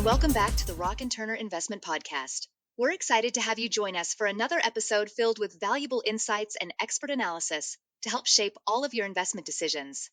Welcome back to the Rock and Turner Investment Podcast. We're excited to have you join us for another episode filled with valuable insights and expert analysis to help shape all of your investment decisions.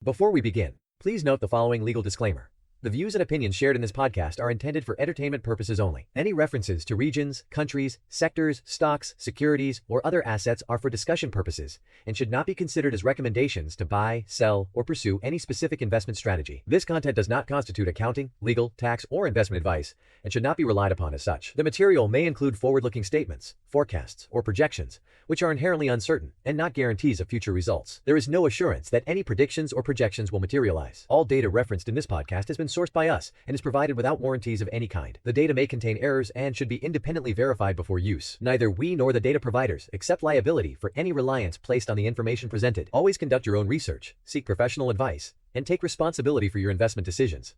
Before we begin, please note the following legal disclaimer. The views and opinions shared in this podcast are intended for entertainment purposes only. Any references to regions, countries, sectors, stocks, securities, or other assets are for discussion purposes and should not be considered as recommendations to buy, sell, or pursue any specific investment strategy. This content does not constitute accounting, legal, tax, or investment advice and should not be relied upon as such. The material may include forward-looking statements, forecasts, or projections, which are inherently uncertain and not guarantees of future results. There is no assurance that any predictions or projections will materialize. All data referenced in this podcast has been sourced by us and is provided without warranties of any kind. The data may contain errors and should be independently verified before use. Neither we nor the data providers accept liability for any reliance placed on the information presented. Always conduct your own research, seek professional advice, and take responsibility for your investment decisions.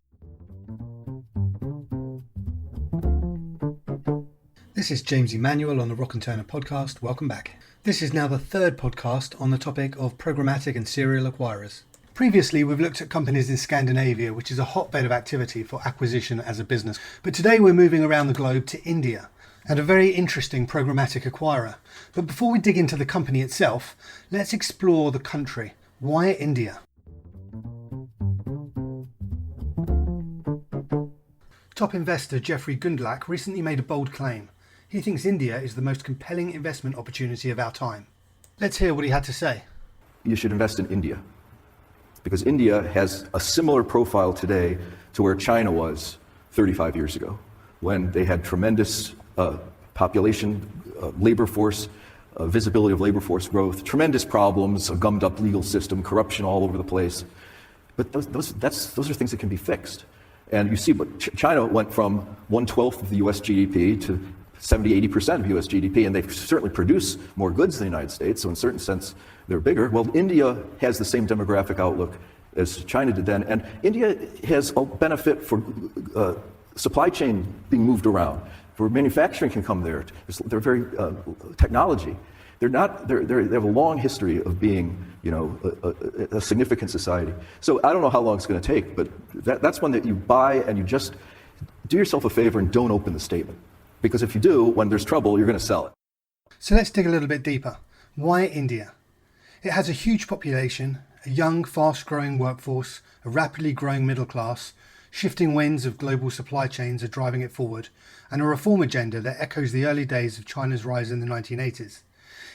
This is James Emanuel on the Rock and Turner podcast. Welcome back. This is now the third podcast on the topic of programmatic and serial acquirers. Previously, we've looked at companies in Scandinavia, which is a hotbed of activity for acquisition as a business. But today we're moving around the globe to India, and a very interesting programmatic acquirer. But before we dig into the company itself, let's explore the country. Why India? Top investor Jeffrey Gundlach recently made a bold claim. He thinks India is the most compelling investment opportunity of our time. Let's hear what he had to say. You should invest in India, because India has a similar profile today to where China was 35 years ago, when they had tremendous population, labor force, visibility of labor force growth, tremendous problems, a gummed up legal system, corruption all over the place. But those are things that can be fixed. And you see, but China went from 1/12 of the US GDP to 70-80% of US GDP, and they certainly produce more goods than the United States, so in a certain sense, they're bigger. Well, India has the same demographic outlook as China did then, and India has a benefit for supply chain being moved around, where manufacturing can come there. They're very technology. They have a long history of being, a significant society. So I don't know how long it's going to take, but that's one that you buy and you just do yourself a favor and don't open the statement. Because if you do, when there's trouble, you're going to sell it. So let's dig a little bit deeper. Why India? It has a huge population, a young, fast-growing workforce, a rapidly growing middle class, shifting winds of global supply chains are driving it forward, and a reform agenda that echoes the early days of China's rise in the 1980s.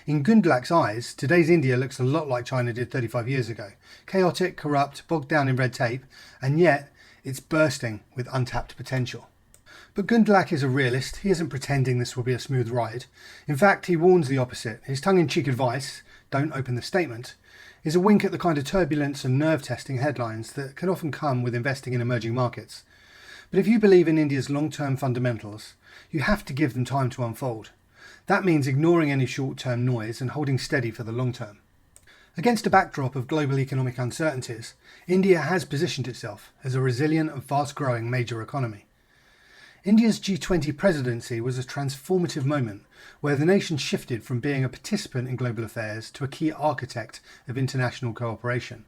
In Gundlach's eyes, today's India looks a lot like China did 35 years ago. Chaotic, corrupt, bogged down in red tape, and yet it's bursting with untapped potential. But Gundlach is a realist. He isn't pretending this will be a smooth ride. In fact, he warns the opposite. His tongue-in-cheek advice, don't open the statement, is a wink at the kind of turbulence and nerve-testing headlines that can often come with investing in emerging markets. But if you believe in India's long-term fundamentals, you have to give them time to unfold. That means ignoring any short-term noise and holding steady for the long term. Against a backdrop of global economic uncertainties, India has positioned itself as a resilient and fast-growing major economy. India's G20 presidency was a transformative moment where the nation shifted from being a participant in global affairs to a key architect of international cooperation.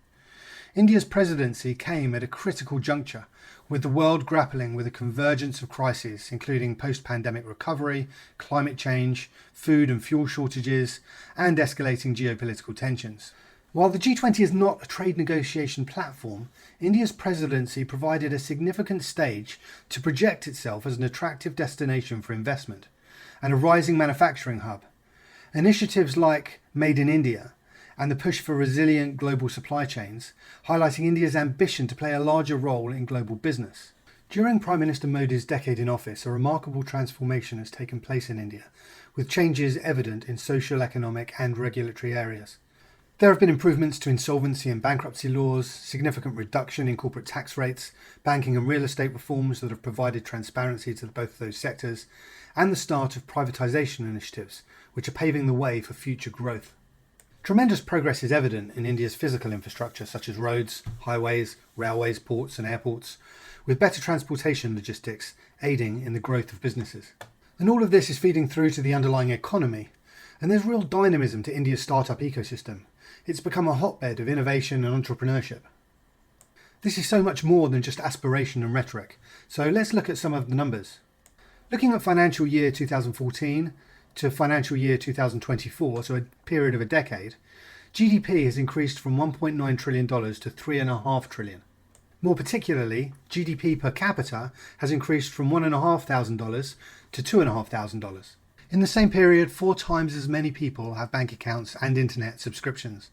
India's presidency came at a critical juncture, with the world grappling with a convergence of crises, including post-pandemic recovery, climate change, food and fuel shortages, and escalating geopolitical tensions. While the G20 is not a trade negotiation platform, India's presidency provided a significant stage to project itself as an attractive destination for investment and a rising manufacturing hub. Initiatives like Made in India and the push for resilient global supply chains, highlighting India's ambition to play a larger role in global business. During Prime Minister Modi's decade in office, a remarkable transformation has taken place in India, with changes evident in social, economic and regulatory areas. There have been improvements to insolvency and bankruptcy laws, significant reduction in corporate tax rates, banking and real estate reforms that have provided transparency to both of those sectors, and the start of privatisation initiatives, which are paving the way for future growth. Tremendous progress is evident in India's physical infrastructure, such as roads, highways, railways, ports and airports, with better transportation logistics aiding in the growth of businesses. And all of this is feeding through to the underlying economy, and there's real dynamism to India's startup ecosystem. It's become a hotbed of innovation and entrepreneurship. This is so much more than just aspiration and rhetoric. So let's look at some of the numbers. Looking at financial year 2014 to financial year 2024, so a period of a decade, GDP has increased from $1.9 trillion to $3.5 trillion. More particularly, GDP per capita has increased from $1,500 to $2,500. In the same period, 4 times as many people have bank accounts and internet subscriptions.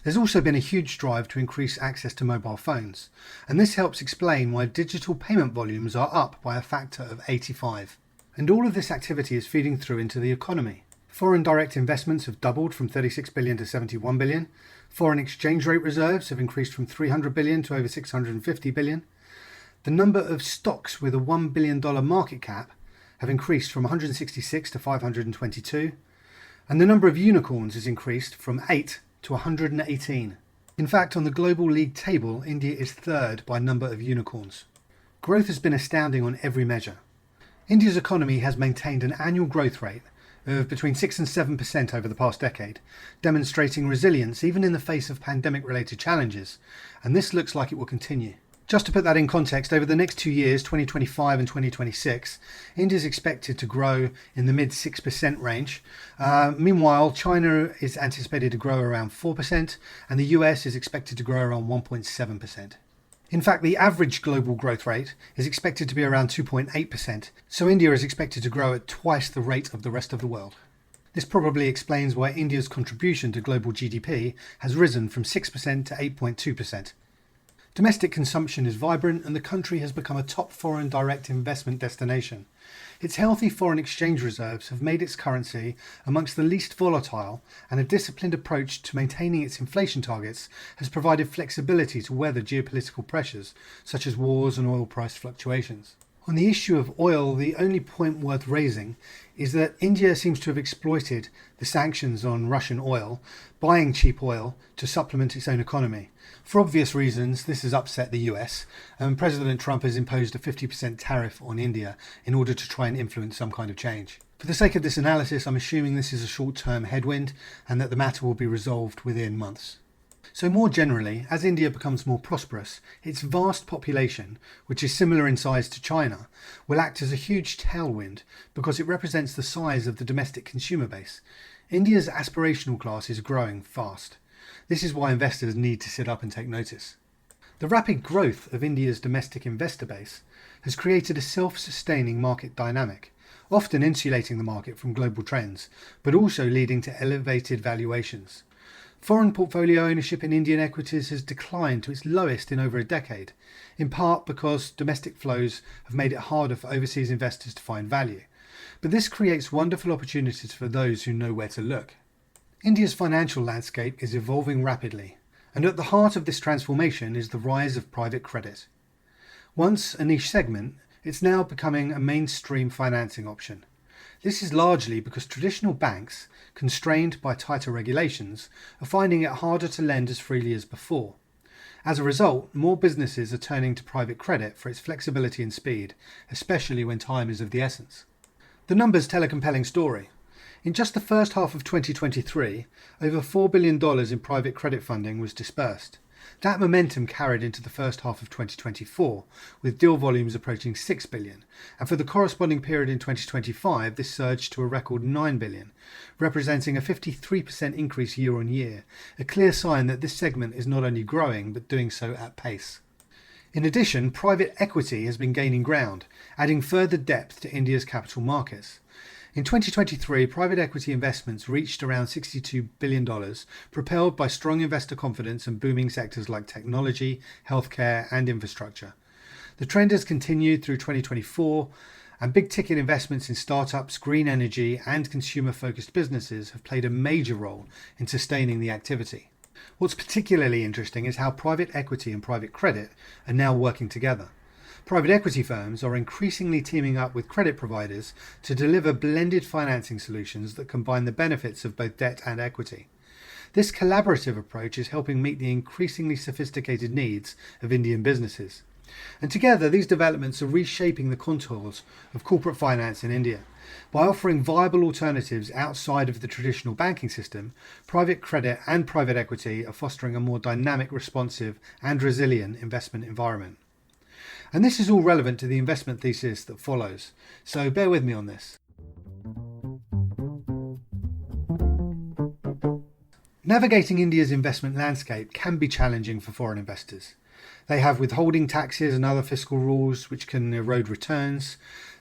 There's also been a huge drive to increase access to mobile phones, and this helps explain why digital payment volumes are up by a factor of 85. And all of this activity is feeding through into the economy. Foreign direct investments have doubled from 36 billion to 71 billion. Foreign exchange rate reserves have increased from 300 billion to over 650 billion. The number of stocks with a $1 billion market cap have increased from 166 to 522. And the number of unicorns has increased from 8 to 118. In fact, on the global league table, India is third by number of unicorns. Growth has been astounding on every measure. India's economy has maintained an annual growth rate of between 6 and 7% over the past decade, demonstrating resilience even in the face of pandemic-related challenges, and this looks like it will continue. Just to put that in context, over the next 2 years, 2025 and 2026, India is expected to grow in the mid 6% range. Meanwhile, China is anticipated to grow around 4%, and the US is expected to grow around 1.7%. In fact, the average global growth rate is expected to be around 2.8%, so India is expected to grow at twice the rate of the rest of the world. This probably explains why India's contribution to global GDP has risen from 6% to 8.2%. Domestic consumption is vibrant and the country has become a top foreign direct investment destination. Its healthy foreign exchange reserves have made its currency amongst the least volatile, and a disciplined approach to maintaining its inflation targets has provided flexibility to weather geopolitical pressures such as wars and oil price fluctuations. On the issue of oil, the only point worth raising is that India seems to have exploited the sanctions on Russian oil, buying cheap oil to supplement its own economy. For obvious reasons, this has upset the US, and President Trump has imposed a 50% tariff on India in order to try and influence some kind of change. For the sake of this analysis, I'm assuming this is a short-term headwind and that the matter will be resolved within months. So more generally, as India becomes more prosperous, its vast population, which is similar in size to China, will act as a huge tailwind because it represents the size of the domestic consumer base. India's aspirational class is growing fast. This is why investors need to sit up and take notice. The rapid growth of India's domestic investor base has created a self-sustaining market dynamic, often insulating the market from global trends, but also leading to elevated valuations. Foreign portfolio ownership in Indian equities has declined to its lowest in over a decade, in part because domestic flows have made it harder for overseas investors to find value. But this creates wonderful opportunities for those who know where to look. India's financial landscape is evolving rapidly, and at the heart of this transformation is the rise of private credit. Once a niche segment, it's now becoming a mainstream financing option. This is largely because traditional banks, constrained by tighter regulations, are finding it harder to lend as freely as before. As a result, more businesses are turning to private credit for its flexibility and speed, especially when time is of the essence. The numbers tell a compelling story. In just the first half of 2023, over $4 billion in private credit funding was dispersed. That momentum carried into the first half of 2024, with deal volumes approaching $6 billion, and for the corresponding period in 2025, this surged to a record $9 billion, representing a 53% increase year on year, a clear sign that this segment is not only growing, but doing so at pace. In addition, private equity has been gaining ground, adding further depth to India's capital markets. In 2023, private equity investments reached around $62 billion, propelled by strong investor confidence and booming sectors like technology, healthcare, and infrastructure. The trend has continued through 2024, and big-ticket investments in startups, green energy, and consumer-focused businesses have played a major role in sustaining the activity. What's particularly interesting is how private equity and private credit are now working together. Private equity firms are increasingly teaming up with credit providers to deliver blended financing solutions that combine the benefits of both debt and equity. This collaborative approach is helping meet the increasingly sophisticated needs of Indian businesses. And together, these developments are reshaping the contours of corporate finance in India. By offering viable alternatives outside of the traditional banking system, private credit and private equity are fostering a more dynamic, responsive and resilient investment environment. And this is all relevant to the investment thesis that follows, so bear with me on this. Navigating India's investment landscape can be challenging for foreign investors. They have withholding taxes and other fiscal rules which can erode returns.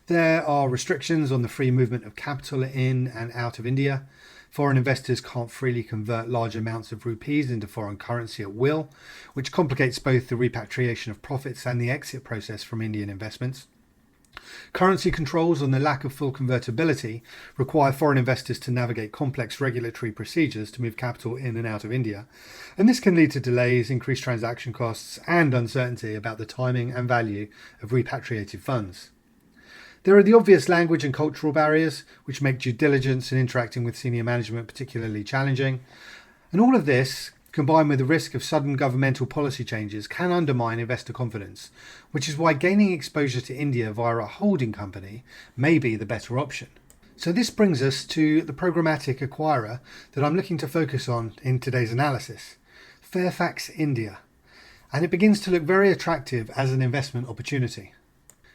There are restrictions on the free movement of capital in and out of India. Foreign investors can't freely convert large amounts of rupees into foreign currency at will, which complicates both the repatriation of profits and the exit process from Indian investments. Currency controls and the lack of full convertibility require foreign investors to navigate complex regulatory procedures to move capital in and out of India, and this can lead to delays, increased transaction costs, and uncertainty about the timing and value of repatriated funds. There are the obvious language and cultural barriers, which make due diligence and interacting with senior management particularly challenging, and all of this, combined with the risk of sudden governmental policy changes, can undermine investor confidence, which is why gaining exposure to India via a holding company may be the better option. So this brings us to the programmatic acquirer that I'm looking to focus on in today's analysis, Fairfax India, and it begins to look very attractive as an investment opportunity.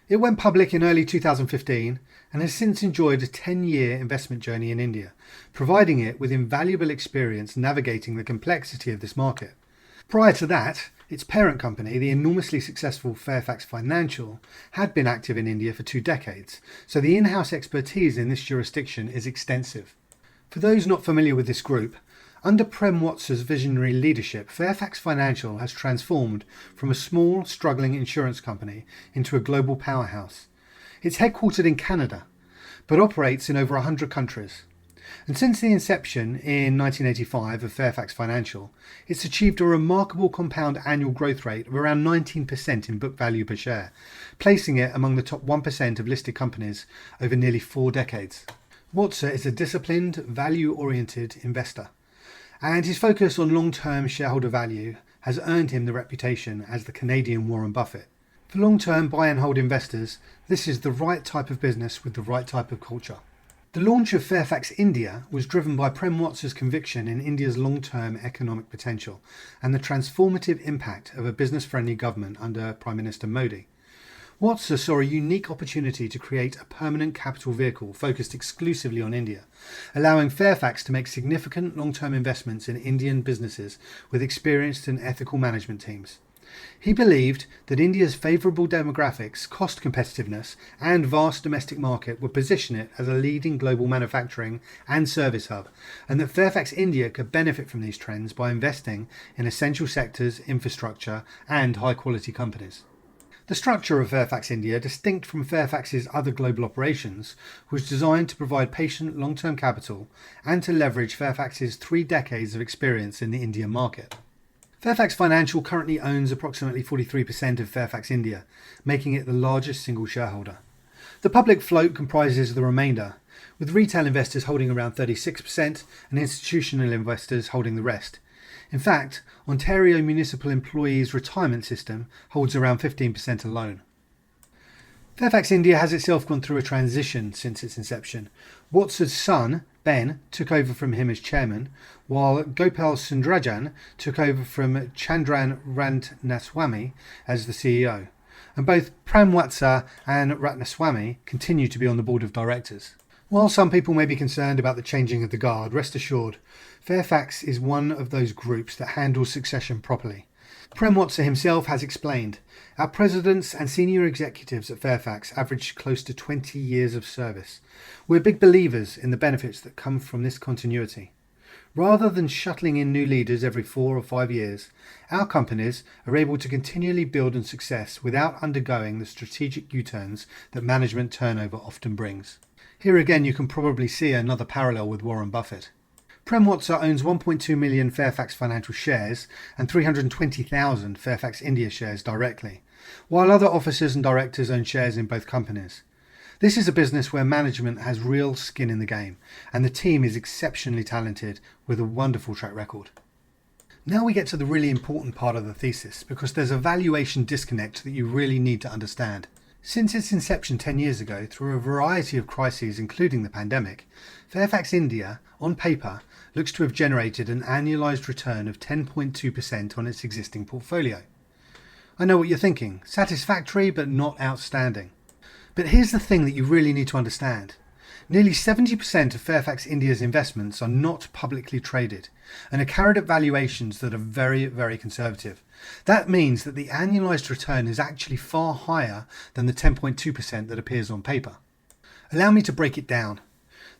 It went public in early 2015 and has since enjoyed a 10-year investment journey in India, providing it with invaluable experience navigating the complexity of this market. Prior to that, its parent company, the enormously successful Fairfax Financial, had been active in India for 2 decades, so the in-house expertise in this jurisdiction is extensive. For those not familiar with this group, under Prem Watsa's visionary leadership, Fairfax Financial has transformed from a small, struggling insurance company into a global powerhouse. It's headquartered in Canada, but operates in over 100 countries. And since the inception in 1985 of Fairfax Financial, it's achieved a remarkable compound annual growth rate of around 19% in book value per share, placing it among the top 1% of listed companies over nearly 4 decades. Watsa is a disciplined, value-oriented investor, and his focus on long-term shareholder value has earned him the reputation as the Canadian Warren Buffett. For long-term buy and hold investors, this is the right type of business with the right type of culture. The launch of Fairfax India was driven by Prem Watsa's conviction in India's long-term economic potential and the transformative impact of a business-friendly government under Prime Minister Modi. Watsa saw a unique opportunity to create a permanent capital vehicle focused exclusively on India, allowing Fairfax to make significant long-term investments in Indian businesses with experienced and ethical management teams. He believed that India's favourable demographics, cost competitiveness and vast domestic market would position it as a leading global manufacturing and service hub, and that Fairfax India could benefit from these trends by investing in essential sectors, infrastructure and high-quality companies. The structure of Fairfax India, distinct from Fairfax's other global operations, was designed to provide patient long-term capital and to leverage Fairfax's 3 decades of experience in the Indian market. Fairfax Financial currently owns approximately 43% of Fairfax India, making it the largest single shareholder. The public float comprises the remainder, with retail investors holding around 36% and institutional investors holding the rest. In fact, Ontario Municipal Employees Retirement System holds around 15% alone. Fairfax India has itself gone through a transition since its inception. Watsa's son, Ben, took over from him as chairman, while Gopal Sundrajan took over from Chandran Ratnaswamy as the CEO. And both Prem Watsa and Ratnaswamy continue to be on the board of directors. While some people may be concerned about the changing of the guard, rest assured, Fairfax is one of those groups that handles succession properly. Prem Watsa himself has explained, "Our presidents and senior executives at Fairfax average close to 20 years of service. We're big believers in the benefits that come from this continuity. Rather than shuttling in new leaders every 4 or 5 years, our companies are able to continually build on success without undergoing the strategic U-turns that management turnover often brings." Here again you can probably see another parallel with Warren Buffett. Prem Watsa owns 1.2 million Fairfax Financial shares and 320,000 Fairfax India shares directly, while other officers and directors own shares in both companies. This is a business where management has real skin in the game, and the team is exceptionally talented with a wonderful track record. Now we get to the really important part of the thesis, because there's a valuation disconnect that you really need to understand. Since its inception 10 years ago, through a variety of crises including the pandemic, Fairfax India, on paper, looks to have generated an annualised return of 10.2% on its existing portfolio. I know what you're thinking, satisfactory but not outstanding. But here's the thing that you really need to understand. Nearly 70% of Fairfax India's investments are not publicly traded and are carried at valuations that are very, very conservative. That means that the annualised return is actually far higher than the 10.2% that appears on paper. Allow me to break it down.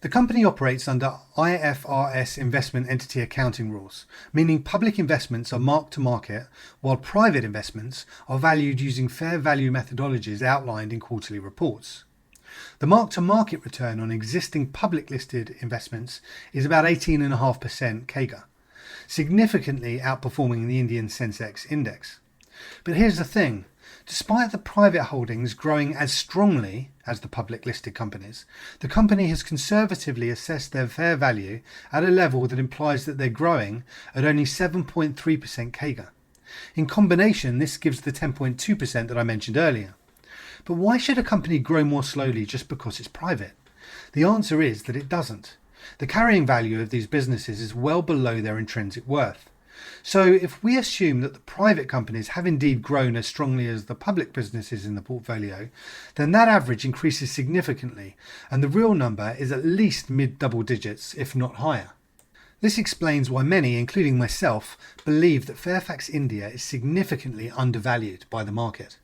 The company operates under IFRS investment entity accounting rules, meaning public investments are marked to market while private investments are valued using fair value methodologies outlined in quarterly reports. The mark-to-market return on existing public listed investments is about 18.5% CAGR, significantly outperforming the Indian Sensex index. But here's the thing. Despite the private holdings growing as strongly as the public listed companies, the company has conservatively assessed their fair value at a level that implies that they're growing at only 7.3% CAGR. In combination, this gives the 10.2% that I mentioned earlier. But why should a company grow more slowly just because it's private? The answer is that it doesn't. The carrying value of these businesses is well below their intrinsic worth. So if we assume that the private companies have indeed grown as strongly as the public businesses in the portfolio, then that average increases significantly, and the real number is at least mid-double digits, if not higher. This explains why many, including myself, believe that Fairfax India is significantly undervalued by the market.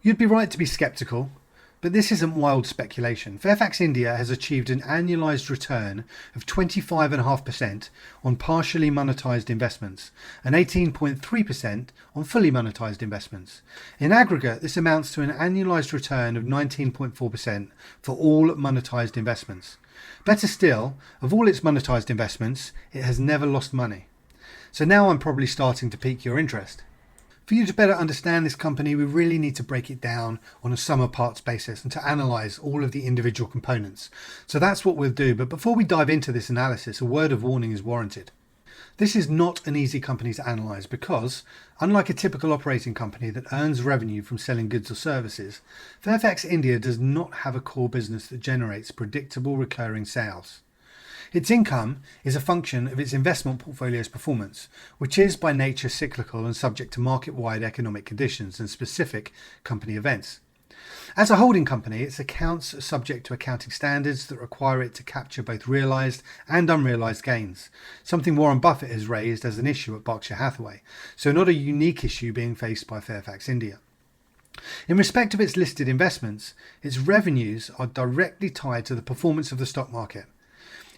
You'd be right to be sceptical, but this isn't wild speculation. Fairfax India has achieved an annualised return of 25.5% on partially monetised investments and 18.3% on fully monetised investments. In aggregate, this amounts to an annualised return of 19.4% for all monetised investments. Better still, of all its monetised investments, it has never lost money. So now I'm probably starting to pique your interest. For you to better understand this company, we really need to break it down on a sum of parts basis and to analyse all of the individual components. So that's what we'll do. But before we dive into this analysis, a word of warning is warranted. This is not an easy company to analyse because, unlike a typical operating company that earns revenue from selling goods or services, Fairfax India does not have a core business that generates predictable recurring sales. Its income is a function of its investment portfolio's performance, which is by nature cyclical and subject to market-wide economic conditions and specific company events. As a holding company, its accounts are subject to accounting standards that require it to capture both realised and unrealised gains, something Warren Buffett has raised as an issue at Berkshire Hathaway, so not a unique issue being faced by Fairfax India. In respect of its listed investments, its revenues are directly tied to the performance of the stock market.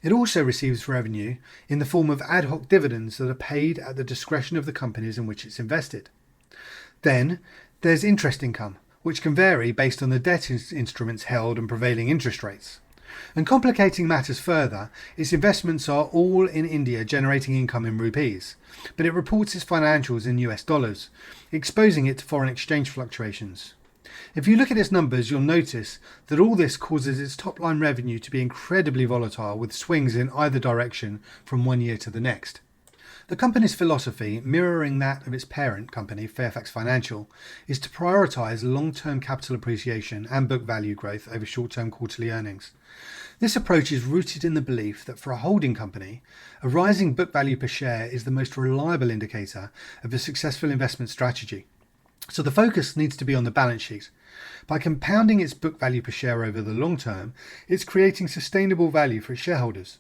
It also receives revenue in the form of ad hoc dividends that are paid at the discretion of the companies in which it's invested. Then there's interest income, which can vary based on the debt instruments held and prevailing interest rates. And complicating matters further, its investments are all in India generating income in rupees, but it reports its financials in US dollars, exposing it to foreign exchange fluctuations. If you look at its numbers, you'll notice that all this causes its top-line revenue to be incredibly volatile, with swings in either direction from one year to the next. The company's philosophy, mirroring that of its parent company, Fairfax Financial, is to prioritise long-term capital appreciation and book value growth over short-term quarterly earnings. This approach is rooted in the belief that for a holding company, a rising book value per share is the most reliable indicator of a successful investment strategy. So the focus needs to be on the balance sheet. By compounding its book value per share over the long term, it's creating sustainable value for its shareholders.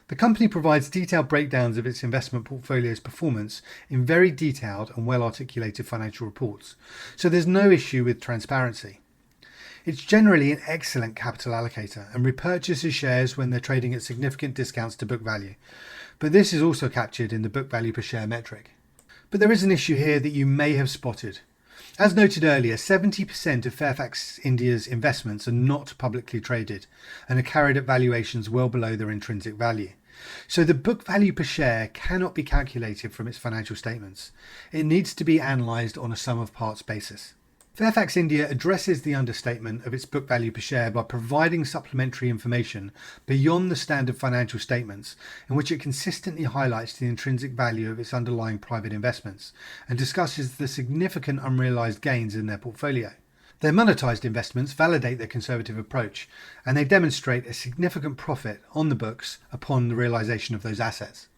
The company provides detailed breakdowns of its investment portfolio's performance in very detailed and well-articulated financial reports, so there's no issue with transparency. It's generally an excellent capital allocator and repurchases shares when they're trading at significant discounts to book value, but this is also captured in the book value per share metric. But there is an issue here that you may have spotted. As noted earlier, 70% of Fairfax India's investments are not publicly traded and are carried at valuations well below their intrinsic value. So the book value per share cannot be calculated from its financial statements. It needs to be analysed on a sum of parts basis. Fairfax India addresses the understatement of its book value per share by providing supplementary information beyond the standard financial statements, in which it consistently highlights the intrinsic value of its underlying private investments and discusses the significant unrealized gains in their portfolio. Their monetized investments validate their conservative approach, and they demonstrate a significant profit on the books upon the realization of those assets.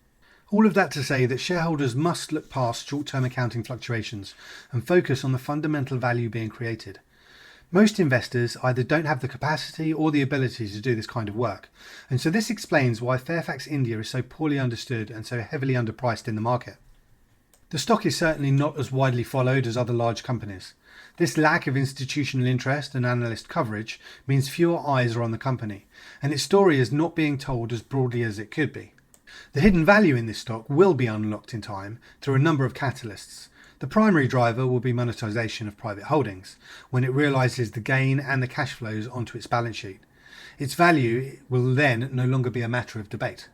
All of that to say that shareholders must look past short-term accounting fluctuations and focus on the fundamental value being created. Most investors either don't have the capacity or the ability to do this kind of work, and so this explains why Fairfax India is so poorly understood and so heavily underpriced in the market. The stock is certainly not as widely followed as other large companies. This lack of institutional interest and analyst coverage means fewer eyes are on the company, and its story is not being told as broadly as it could be. The hidden value in this stock will be unlocked in time through a number of catalysts. The primary driver will be monetization of private holdings, when it realizes the gain and the cash flows onto its balance sheet. Its value will then no longer be a matter of debate.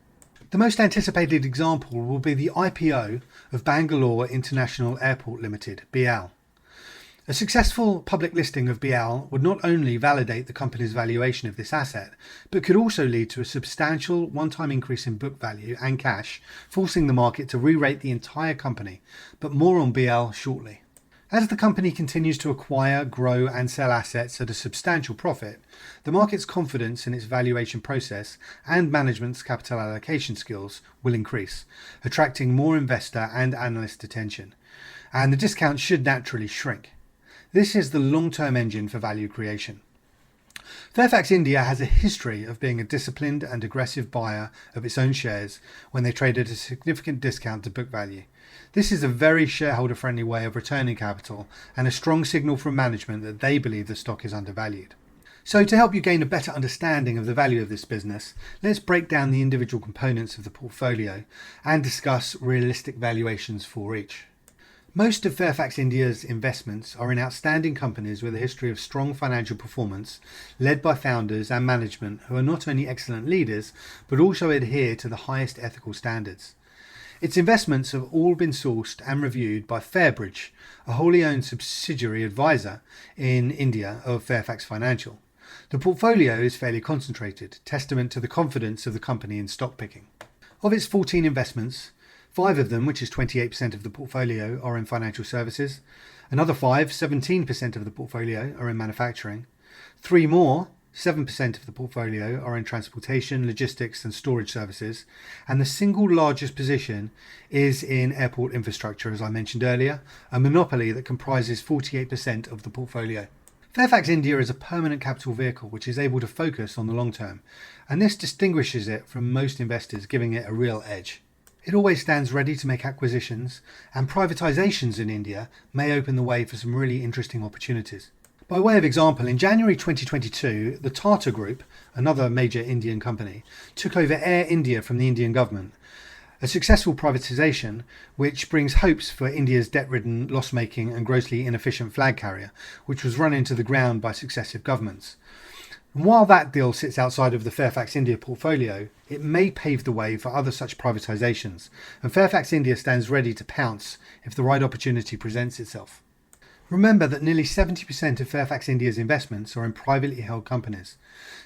The most anticipated example will be the IPO of Bangalore International Airport Limited, BL. A successful public listing of BL would not only validate the company's valuation of this asset, but could also lead to a substantial one-time increase in book value and cash, forcing the market to re-rate the entire company, but more on BL shortly. As the company continues to acquire, grow and sell assets at a substantial profit, the market's confidence in its valuation process and management's capital allocation skills will increase, attracting more investor and analyst attention, and the discount should naturally shrink. This is the long-term engine for value creation. Fairfax India has a history of being a disciplined and aggressive buyer of its own shares when they trade at a significant discount to book value. This is a very shareholder-friendly way of returning capital and a strong signal from management that they believe the stock is undervalued. So to help you gain a better understanding of the value of this business, let's break down the individual components of the portfolio and discuss realistic valuations for each. Most of Fairfax India's investments are in outstanding companies with a history of strong financial performance, led by founders and management who are not only excellent leaders, but also adhere to the highest ethical standards. Its investments have all been sourced and reviewed by Fairbridge, a wholly owned subsidiary advisor in India of Fairfax Financial. The portfolio is fairly concentrated, testament to the confidence of the company in stock picking. Of its 14 investments, 5 of them, which is 28% of the portfolio, are in financial services. Another 5, 17% of the portfolio, are in manufacturing. 3 more, 7% of the portfolio, are in transportation, logistics and storage services. And the single largest position is in airport infrastructure, as I mentioned earlier, a monopoly that comprises 48% of the portfolio. Fairfax India is a permanent capital vehicle which is able to focus on the long term, and this distinguishes it from most investors, giving it a real edge. It always stands ready to make acquisitions, and privatizations in India may open the way for some really interesting opportunities. By way of example, in January 2022, the Tata Group, another major Indian company, took over Air India from the Indian government, a successful privatisation which brings hopes for India's debt-ridden, loss-making and grossly inefficient flag carrier, which was run into the ground by successive governments. And while that deal sits outside of the Fairfax India portfolio, it may pave the way for other such privatisations, and Fairfax India stands ready to pounce if the right opportunity presents itself. Remember that nearly 70% of Fairfax India's investments are in privately held companies,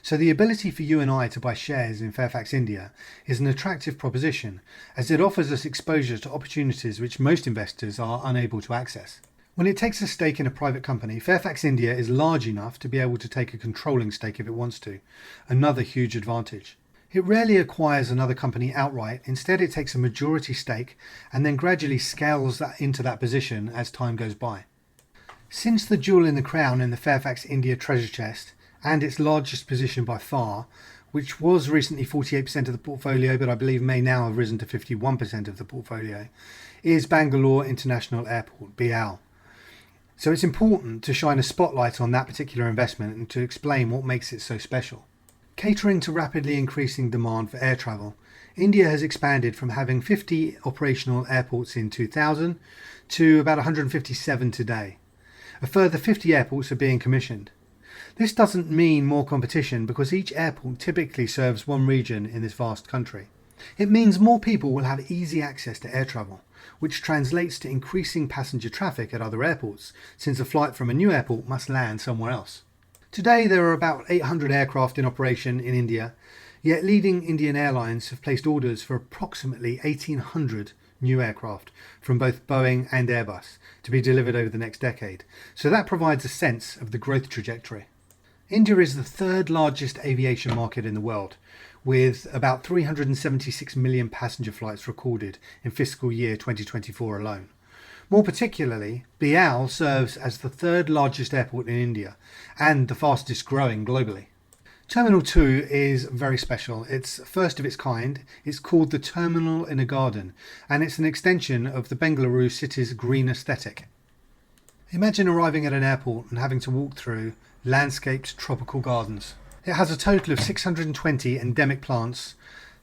so the ability for you and I to buy shares in Fairfax India is an attractive proposition, as it offers us exposure to opportunities which most investors are unable to access. When it takes a stake in a private company, Fairfax India is large enough to be able to take a controlling stake if it wants to, another huge advantage. It rarely acquires another company outright. Instead, it takes a majority stake and then gradually scales that into that position as time goes by. Since the jewel in the crown in the Fairfax India treasure chest, and its largest position by far, which was recently 48% of the portfolio but I believe may now have risen to 51% of the portfolio, is Bangalore International Airport, BL. So it's important to shine a spotlight on that particular investment and to explain what makes it so special. Catering to rapidly increasing demand for air travel, India has expanded from having 50 operational airports in 2000 to about 157 today. A further 50 airports are being commissioned. This doesn't mean more competition because each airport typically serves one region in this vast country. It means more people will have easy access to air travel, which translates to increasing passenger traffic at other airports, since a flight from a new airport must land somewhere else. Today there are about 800 aircraft in operation in India, yet leading Indian airlines have placed orders for approximately 1,800 new aircraft from both Boeing and Airbus to be delivered over the next decade, so that provides a sense of the growth trajectory. India is the third largest aviation market in the world, with about 376 million passenger flights recorded in fiscal year 2024 alone. More particularly, Bial serves as the third largest airport in India and the fastest growing globally. Terminal 2 is very special. It's first of its kind. It's called the Terminal in a Garden, and it's an extension of the Bengaluru city's green aesthetic. Imagine arriving at an airport and having to walk through landscaped tropical gardens. It has a total of 620 endemic plants,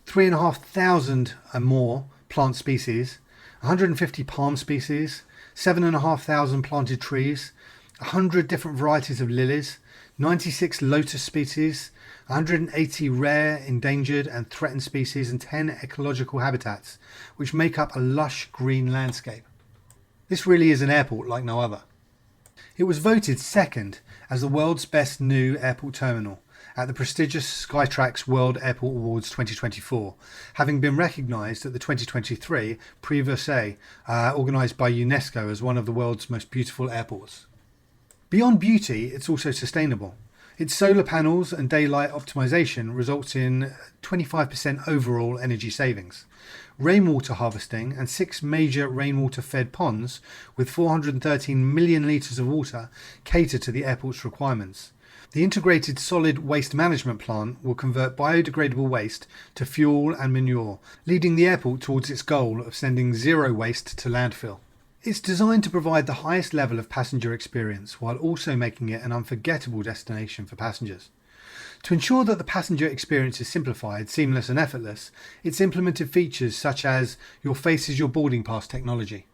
3,500 and more plant species, 150 palm species, 7,500 planted trees, 100 different varieties of lilies, 96 lotus species, 180 rare, endangered and threatened species, and 10 ecological habitats, which make up a lush green landscape. This really is an airport like no other. It was voted second as the world's best new airport terminal at the prestigious Skytrax World Airport Awards 2024, having been recognised at the 2023 Prix Versailles, organised by UNESCO as one of the world's most beautiful airports. Beyond beauty, it's also sustainable. Its solar panels and daylight optimization results in 25% overall energy savings. Rainwater harvesting and 6 major rainwater-fed ponds with 413 million litres of water cater to the airport's requirements. The integrated solid waste management plant will convert biodegradable waste to fuel and manure, leading the airport towards its goal of sending zero waste to landfill. It's designed to provide the highest level of passenger experience while also making it an unforgettable destination for passengers. To ensure that the passenger experience is simplified, seamless and effortless, it's implemented features such as Your Face is Your Boarding Pass technology.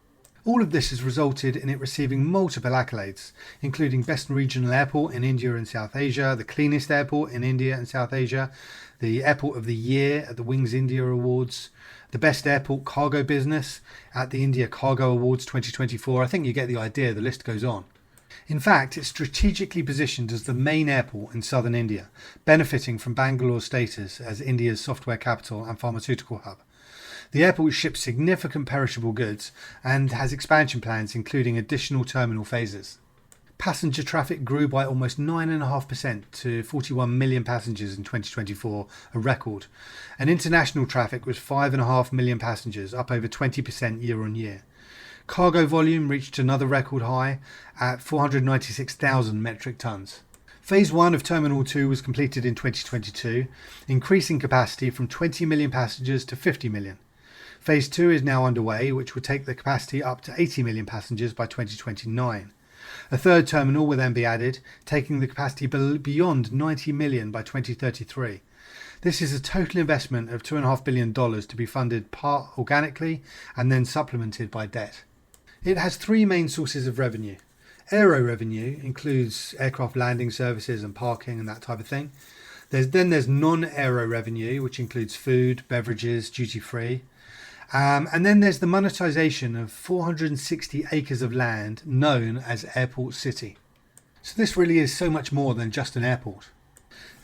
All of this has resulted in it receiving multiple accolades, including Best Regional Airport in India and South Asia, the Cleanest Airport in India and South Asia, the Airport of the Year at the Wings India Awards, the Best Airport Cargo Business at the India Cargo Awards 2024. I think you get the idea, the list goes on. In fact, it's strategically positioned as the main airport in southern India, benefiting from Bangalore's status as India's software capital and pharmaceutical hub. The airport ships significant perishable goods and has expansion plans including additional terminal phases. Passenger traffic grew by almost 9.5% to 41 million passengers in 2024, a record, and international traffic was 5.5 million passengers, up over 20% year on year. Cargo volume reached another record high at 496,000 metric tons. Phase 1 of Terminal 2 was completed in 2022, increasing capacity from 20 million passengers to 50 million. Phase 2 is now underway, which will take the capacity up to 80 million passengers by 2029. A third terminal will then be added, taking the capacity beyond 90 million by 2033. This is a total investment of $2.5 billion to be funded part organically and then supplemented by debt. It has 3 main sources of revenue. Aero revenue includes aircraft landing services and parking and that type of thing. There's non-aero revenue, which includes food, beverages, duty-free. And then there's the monetization of 460 acres of land known as Airport City. So this really is so much more than just an airport.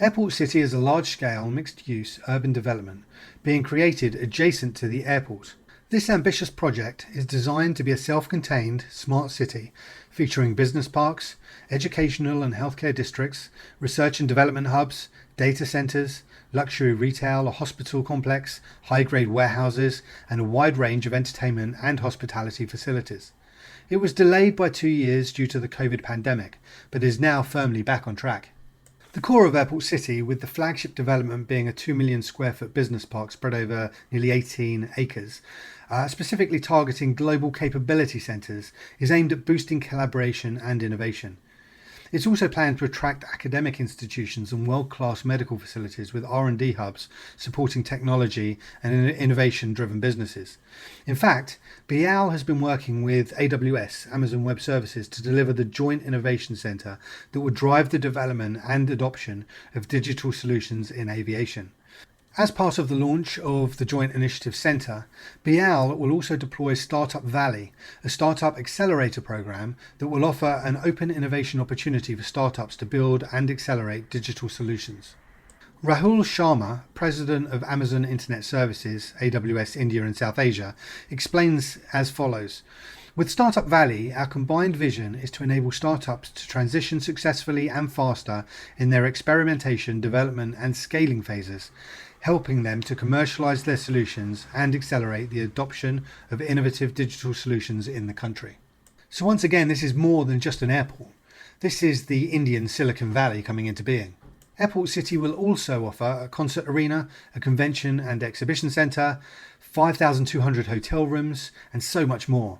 Airport City is a large-scale, mixed-use urban development being created adjacent to the airport. This ambitious project is designed to be a self-contained, smart city featuring business parks, educational and healthcare districts, research and development hubs, data centres, luxury retail, a hospital complex, high-grade warehouses, and a wide range of entertainment and hospitality facilities. It was delayed by 2 years due to the COVID pandemic, but is now firmly back on track. The core of Airport City, with the flagship development being a 2 million square foot business park spread over nearly 18 acres, specifically targeting global capability centres, is aimed at boosting collaboration and innovation. It's also planned to attract academic institutions and world-class medical facilities with R&D hubs supporting technology and innovation-driven businesses. In fact, Bial has been working with AWS, Amazon Web Services, to deliver the joint innovation centre that will drive the development and adoption of digital solutions in aviation. As part of the launch of the Joint Initiative Centre, BIAL will also deploy Startup Valley, a startup accelerator program that will offer an open innovation opportunity for startups to build and accelerate digital solutions. Rahul Sharma, president of Amazon Internet Services, AWS India and South Asia, explains as follows. With Startup Valley, our combined vision is to enable startups to transition successfully and faster in their experimentation, development and scaling phases, helping them to commercialize their solutions and accelerate the adoption of innovative digital solutions in the country. So once again, this is more than just an airport. This is the Indian Silicon Valley coming into being. Airport City will also offer a concert arena, a convention and exhibition centre, 5,200 hotel rooms, and so much more.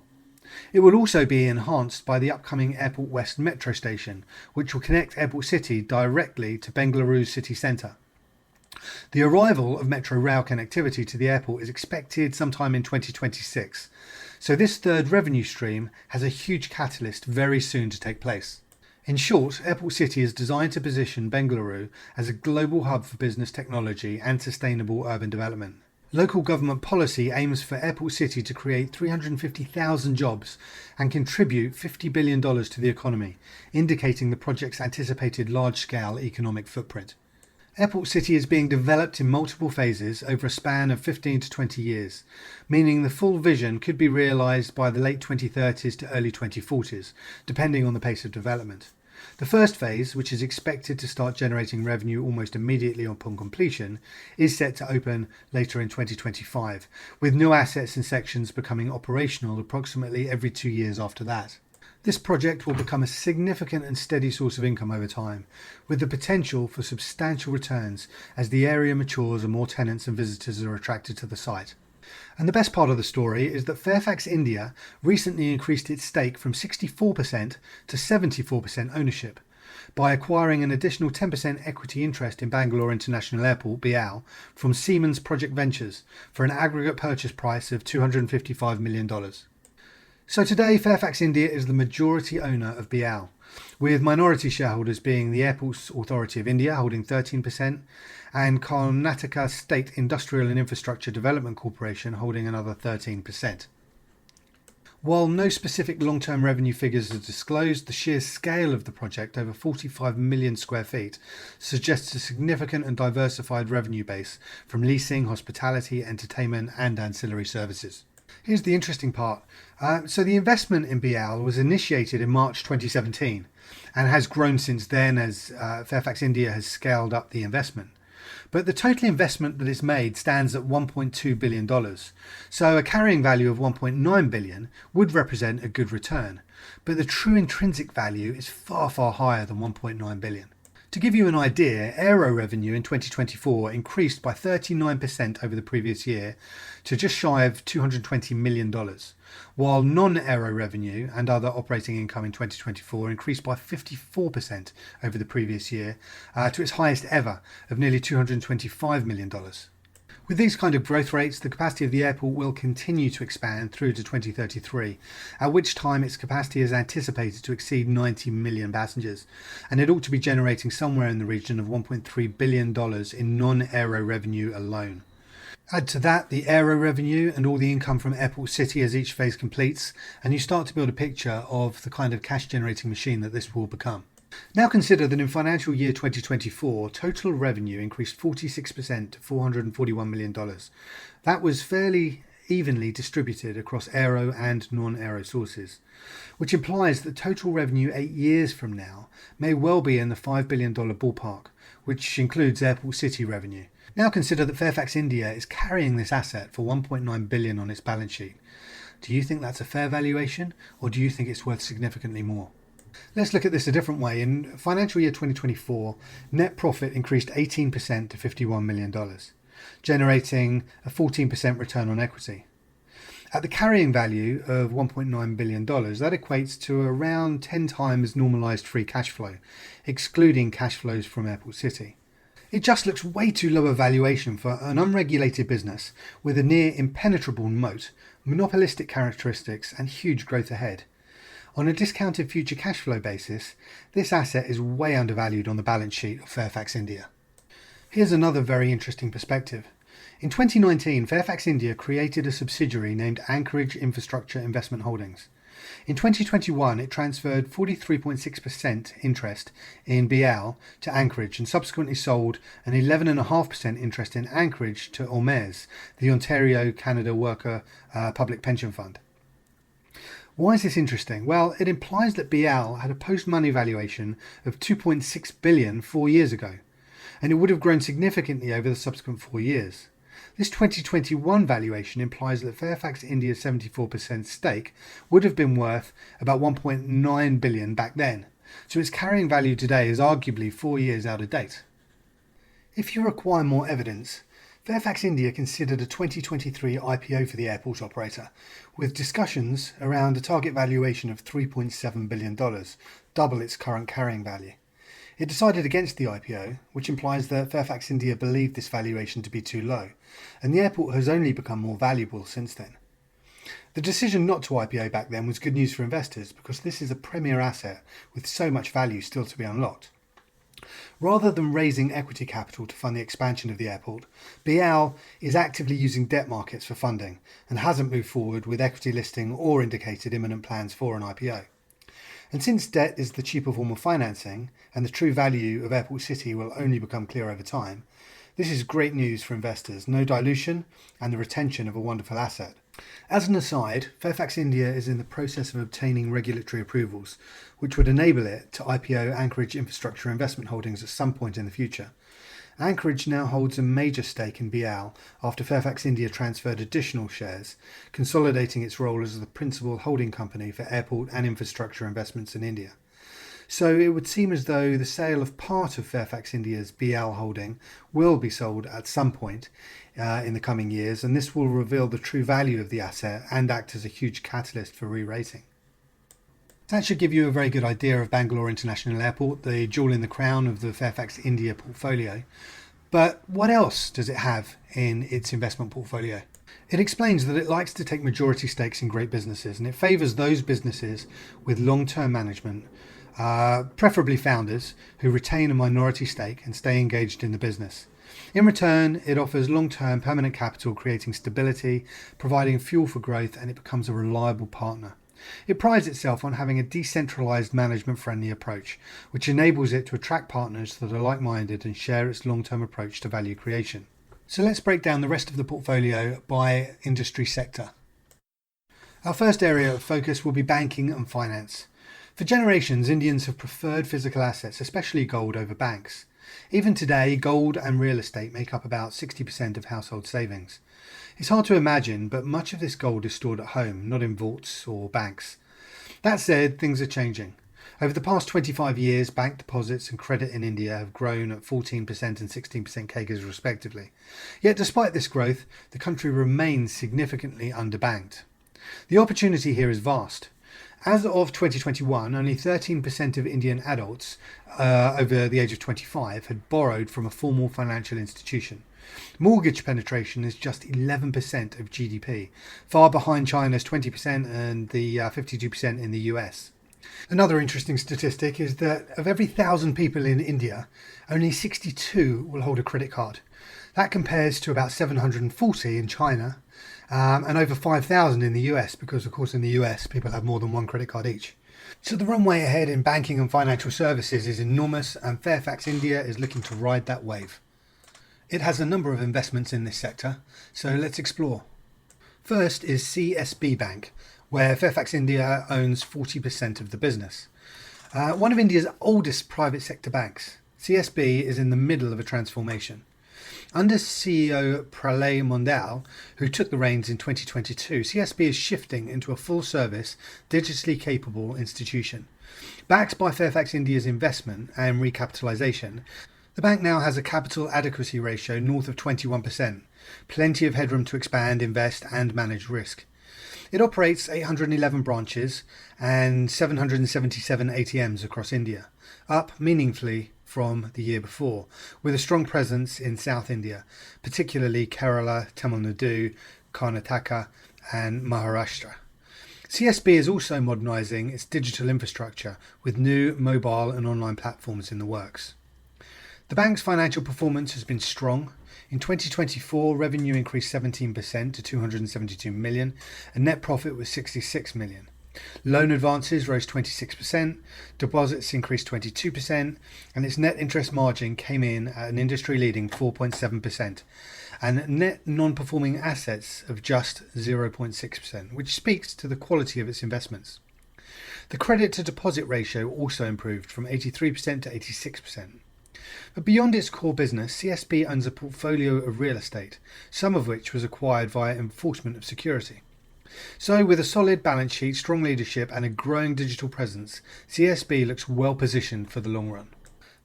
It will also be enhanced by the upcoming Airport West metro station, which will connect Airport City directly to Bengaluru's city centre. The arrival of metro rail connectivity to the airport is expected sometime in 2026, so this third revenue stream has a huge catalyst very soon to take place. In short, Airport City is designed to position Bengaluru as a global hub for business technology and sustainable urban development. Local government policy aims for Airport City to create 350,000 jobs and contribute $50 billion to the economy, indicating the project's anticipated large-scale economic footprint. Airport City is being developed in multiple phases over a span of 15 to 20 years, meaning the full vision could be realised by the late 2030s to early 2040s, depending on the pace of development. The first phase, which is expected to start generating revenue almost immediately upon completion, is set to open later in 2025, with new assets and sections becoming operational approximately every 2 years after that. This project will become a significant and steady source of income over time, with the potential for substantial returns as the area matures and more tenants and visitors are attracted to the site. And the best part of the story is that Fairfax India recently increased its stake from 64% to 74% ownership by acquiring an additional 10% equity interest in Bangalore International Airport, BIAL, from Siemens Project Ventures for an aggregate purchase price of $255 million. So today, Fairfax India is the majority owner of BIAL, with minority shareholders being the Airports Authority of India holding 13% and Karnataka State Industrial and Infrastructure Development Corporation holding another 13%. While no specific long-term revenue figures are disclosed, the sheer scale of the project, over 45 million square feet, suggests a significant and diversified revenue base from leasing, hospitality, entertainment and ancillary services. Here's the interesting part. So the investment in BIAL was initiated in March 2017 and has grown since then as Fairfax India has scaled up the investment. But the total investment that is made stands at $1.2 billion. So a carrying value of $1.9 billion would represent a good return. But the true intrinsic value is far, far higher than $1.9 billion. To give you an idea, aero revenue in 2024 increased by 39% over the previous year to just shy of $220 million, while non-aero revenue and other operating income in 2024 increased by 54% over the previous year to its highest ever of nearly $225 million. With these kind of growth rates, the capacity of the airport will continue to expand through to 2033, at which time its capacity is anticipated to exceed 90 million passengers, and it ought to be generating somewhere in the region of $1.3 billion in non-aero revenue alone. Add to that the aero revenue and all the income from Airport City as each phase completes, and you start to build a picture of the kind of cash-generating machine that this will become. Now consider that in financial year 2024, total revenue increased 46% to $441 million. That was fairly evenly distributed across aero and non-aero sources, which implies that total revenue 8 years from now may well be in the $5 billion ballpark, which includes Airport City revenue. Now consider that Fairfax India is carrying this asset for $1.9 billion on its balance sheet. Do you think that's a fair valuation, or do you think it's worth significantly more? Let's look at this a different way. In financial year 2024, net profit increased 18% to $51 million, generating a 14% return on equity. At the carrying value of $1.9 billion, that equates to around 10 times normalised free cash flow, excluding cash flows from Airport City. It just looks way too low a valuation for an unregulated business with a near impenetrable moat, monopolistic characteristics and huge growth ahead. On a discounted future cash flow basis, this asset is way undervalued on the balance sheet of Fairfax India. Here's another very interesting perspective. In 2019, Fairfax India created a subsidiary named Anchorage Infrastructure Investment Holdings. In 2021, it transferred 43.6% interest in BL to Anchorage and subsequently sold an 11.5% interest in Anchorage to OMERS, the Ontario Canada Worker Public Pension Fund. Why is this interesting? Well, it implies that BL had a post-money valuation of $2.6 billion 4 years ago, and it would have grown significantly over the subsequent 4 years. This 2021 valuation implies that Fairfax India's 74% stake would have been worth about $1.9 billion back then, so its carrying value today is arguably 4 years out of date. If you require more evidence, Fairfax India considered a 2023 IPO for the airport operator, with discussions around a target valuation of $3.7 billion, double its current carrying value. It decided against the IPO, which implies that Fairfax India believed this valuation to be too low, and the airport has only become more valuable since then. The decision not to IPO back then was good news for investors because this is a premier asset with so much value still to be unlocked. Rather than raising equity capital to fund the expansion of the airport, BL is actively using debt markets for funding and hasn't moved forward with equity listing or indicated imminent plans for an IPO. And since debt is the cheaper form of financing and the true value of Airport City will only become clear over time, this is great news for investors, no dilution and the retention of a wonderful asset. As an aside, Fairfax India is in the process of obtaining regulatory approvals, which would enable it to IPO Anchorage Infrastructure Investment Holdings at some point in the future. Anchorage now holds a major stake in BL after Fairfax India transferred additional shares, consolidating its role as the principal holding company for airport and infrastructure investments in India. So it would seem as though the sale of part of Fairfax India's BL holding will be sold at some point in the coming years, and this will reveal the true value of the asset and act as a huge catalyst for re-rating. That should give you a very good idea of Bangalore International Airport, the jewel in the crown of the Fairfax India portfolio. But what else does it have in its investment portfolio? It explains that it likes to take majority stakes in great businesses, and it favours those businesses with long-term management, preferably founders, who retain a minority stake and stay engaged in the business. In return, it offers long-term permanent capital, creating stability, providing fuel for growth, and it becomes a reliable partner. It prides itself on having a decentralized management-friendly approach, which enables it to attract partners that are like-minded and share its long-term approach to value creation. So let's break down the rest of the portfolio by industry sector. Our first area of focus will be banking and finance. For generations, Indians have preferred physical assets, especially gold, over banks. Even today, gold and real estate make up about 60% of household savings. It's hard to imagine, but much of this gold is stored at home, not in vaults or banks. That said, things are changing. Over the past 25 years, bank deposits and credit in India have grown at 14% and 16% CAGRs respectively. Yet despite this growth, the country remains significantly underbanked. The opportunity here is vast. As of 2021, only 13% of Indian adults over the age of 25 had borrowed from a formal financial institution. Mortgage penetration is just 11% of GDP, far behind China's 20% and the 52% in the US. Another interesting statistic is that of every 1,000 people in India, only 62 will hold a credit card. That compares to about 740 in China and over 5,000 in the US, because of course in the US people have more than one credit card each. So the runway ahead in banking and financial services is enormous, and Fairfax India is looking to ride that wave. It has a number of investments in this sector, so let's explore. First is CSB Bank, where Fairfax India owns 40% of the business. One of India's oldest private sector banks, CSB is in the middle of a transformation. Under CEO Pralay Mondal, who took the reins in 2022, CSB is shifting into a full-service, digitally capable institution. Backed by Fairfax India's investment and recapitalisation, the bank now has a capital adequacy ratio north of 21%, plenty of headroom to expand, invest and manage risk. It operates 811 branches and 777 ATMs across India, up meaningfully from the year before, with a strong presence in South India, particularly Kerala, Tamil Nadu, Karnataka and Maharashtra. CSB is also modernising its digital infrastructure with new mobile and online platforms in the works. The bank's financial performance has been strong. In 2024, revenue increased 17% to 272 million, and net profit was 66 million. Loan advances rose 26%, deposits increased 22%, and its net interest margin came in at an industry-leading 4.7%, and net non-performing assets of just 0.6%, which speaks to the quality of its investments. The credit-to-deposit ratio also improved from 83% to 86%. But beyond its core business, CSB owns a portfolio of real estate, some of which was acquired via enforcement of security. So, with a solid balance sheet, strong leadership and a growing digital presence, CSB looks well positioned for the long run.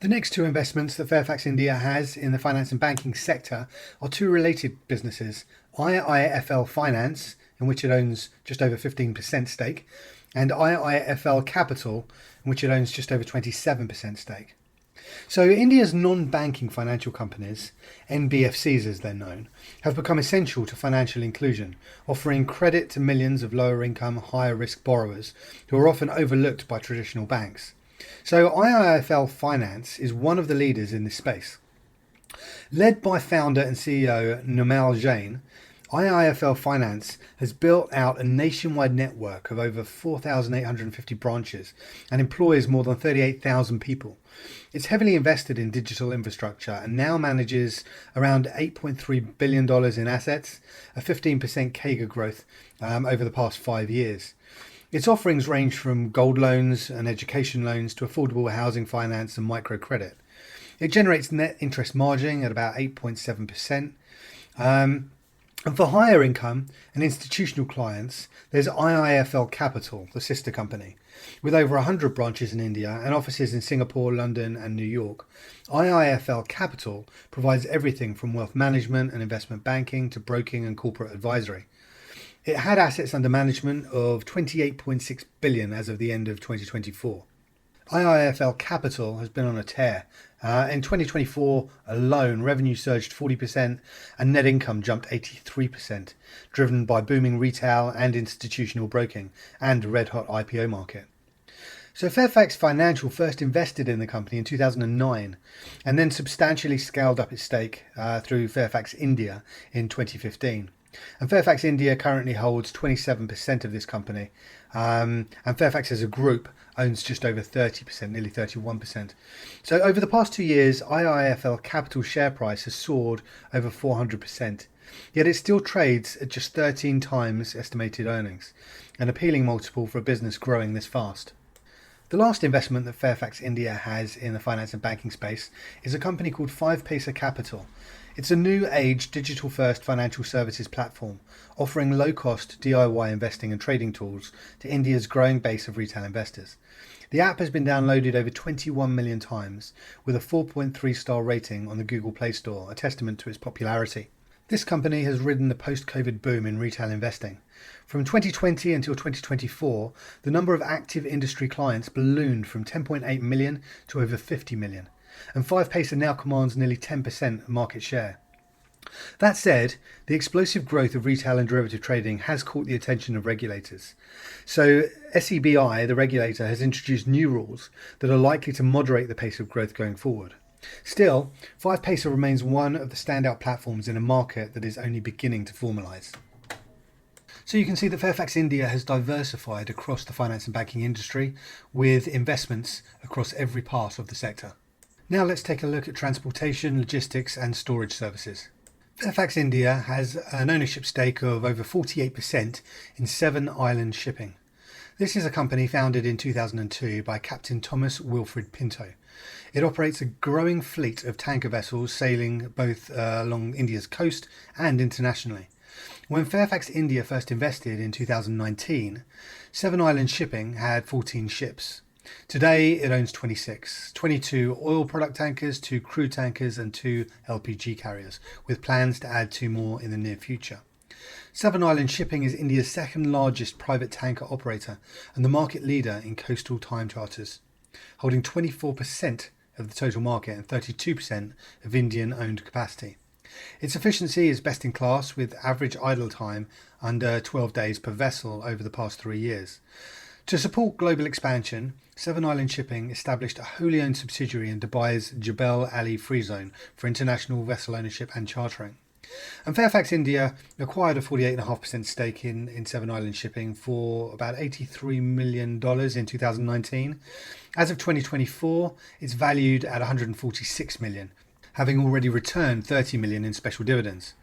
The next two investments that Fairfax India has in the finance and banking sector are two related businesses, IIFL Finance, in which it owns just over 15% stake, and IIFL Capital, in which it owns just over 27% stake. So India's non-banking financial companies, NBFCs as they're known, have become essential to financial inclusion, offering credit to millions of lower income, higher risk borrowers who are often overlooked by traditional banks. So IIFL Finance is one of the leaders in this space. Led by founder and CEO Nirmal Jain, IIFL Finance has built out a nationwide network of over 4,850 branches and employs more than 38,000 people. It's heavily invested in digital infrastructure and now manages around $8.3 billion in assets, a 15% CAGR growth over the past 5 years. Its offerings range from gold loans and education loans to affordable housing finance and microcredit. It generates net interest margin at about 8.7%. And for higher income and institutional clients, there's IIFL Capital, the sister company. With over 100 branches in India and offices in Singapore, London and New York, IIFL Capital provides everything from wealth management and investment banking to broking and corporate advisory. It had assets under management of 28.6 billion as of the end of 2024. IIFL Capital has been on a tear. In 2024 alone, revenue surged 40% and net income jumped 83%, driven by booming retail and institutional broking and a red-hot IPO market. So Fairfax Financial first invested in the company in 2009 and then substantially scaled up its stake through Fairfax India in 2015. And Fairfax India currently holds 27% of this company, and Fairfax as a group owns just over 30%, nearly 31%. So over the past 2 years, IIFL Capital share price has soared over 400%, yet it still trades at just 13 times estimated earnings, an appealing multiple for a business growing this fast. The last investment that Fairfax India has in the finance and banking space is a company called 5paisa Capital. It's a new age digital first financial services platform offering low cost DIY investing and trading tools to India's growing base of retail investors. The app has been downloaded over 21 million times with a 4.3 star rating on the Google Play Store, a testament to its popularity. This company has ridden the post-COVID boom in retail investing. From 2020 until 2024, the number of active industry clients ballooned from 10.8 million to over 50 million. And 5paisa now commands nearly 10% market share. That said, the explosive growth of retail and derivative trading has caught the attention of regulators. So SEBI, the regulator, has introduced new rules that are likely to moderate the pace of growth going forward. Still, 5paisa remains one of the standout platforms in a market that is only beginning to formalise. So you can see that Fairfax India has diversified across the finance and banking industry with investments across every part of the sector. Now let's take a look at transportation, logistics and storage services. Fairfax India has an ownership stake of over 48% in Seven Island Shipping. This is a company founded in 2002 by Captain Thomas Wilfred Pinto. It operates a growing fleet of tanker vessels sailing both along India's coast and internationally. When Fairfax India first invested in 2019, Seven Island Shipping had 14 ships. Today it owns 26, 22 oil product tankers, 2 crude tankers and 2 LPG carriers, with plans to add 2 more in the near future. Seven Island Shipping is India's second largest private tanker operator and the market leader in coastal time charters, holding 24% of the total market and 32% of Indian-owned capacity. Its efficiency is best in class with average idle time under 12 days per vessel over the past 3 years. To support global expansion, Seven Island Shipping established a wholly owned subsidiary in Dubai's Jebel Ali Free Zone for international vessel ownership and chartering. And Fairfax India acquired a 48.5% stake in Seven Island Shipping for about $83 million in 2019. As of 2024, it's valued at $146 million, having already returned $30 million in special dividends.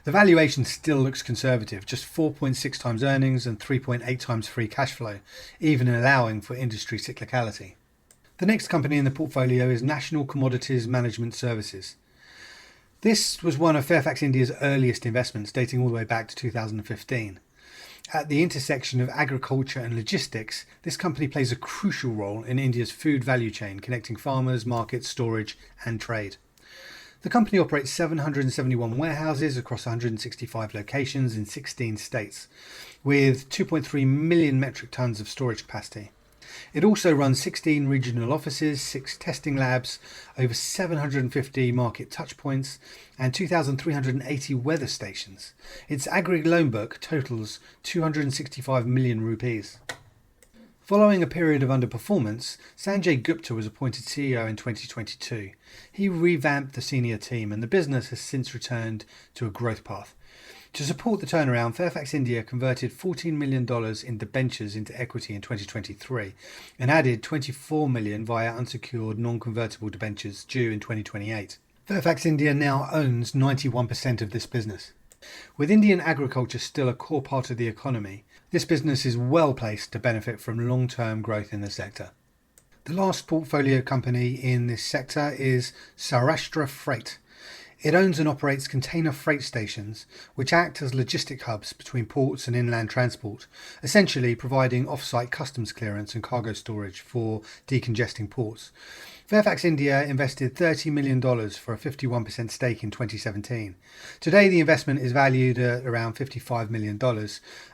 The valuation still looks conservative, just 4.6 times earnings and 3.8 times free cash flow, even allowing for industry cyclicality. The next company in the portfolio is National Commodities Management Services. This was one of Fairfax India's earliest investments, dating all the way back to 2015. At the intersection of agriculture and logistics, this company plays a crucial role in India's food value chain, connecting farmers, markets, storage and trade. The company operates 771 warehouses across 165 locations in 16 states, with 2.3 million metric tons of storage capacity. It also runs 16 regional offices, 6 testing labs, over 750 market touchpoints, and 2,380 weather stations. Its aggregate loan book totals 265 million rupees. Following a period of underperformance, Sanjay Gupta was appointed CEO in 2022. He revamped the senior team and the business has since returned to a growth path. To support the turnaround, Fairfax India converted $14 million in debentures into equity in 2023 and added $24 million via unsecured non-convertible debentures due in 2028. Fairfax India now owns 91% of this business. With Indian agriculture still a core part of the economy, this business is well placed to benefit from long-term growth in the sector. The last portfolio company in this sector is Saurashtra Freight. It owns and operates container freight stations, which act as logistic hubs between ports and inland transport, essentially providing off-site customs clearance and cargo storage for decongesting ports. Fairfax India invested $30 million for a 51% stake in 2017. Today, the investment is valued at around $55 million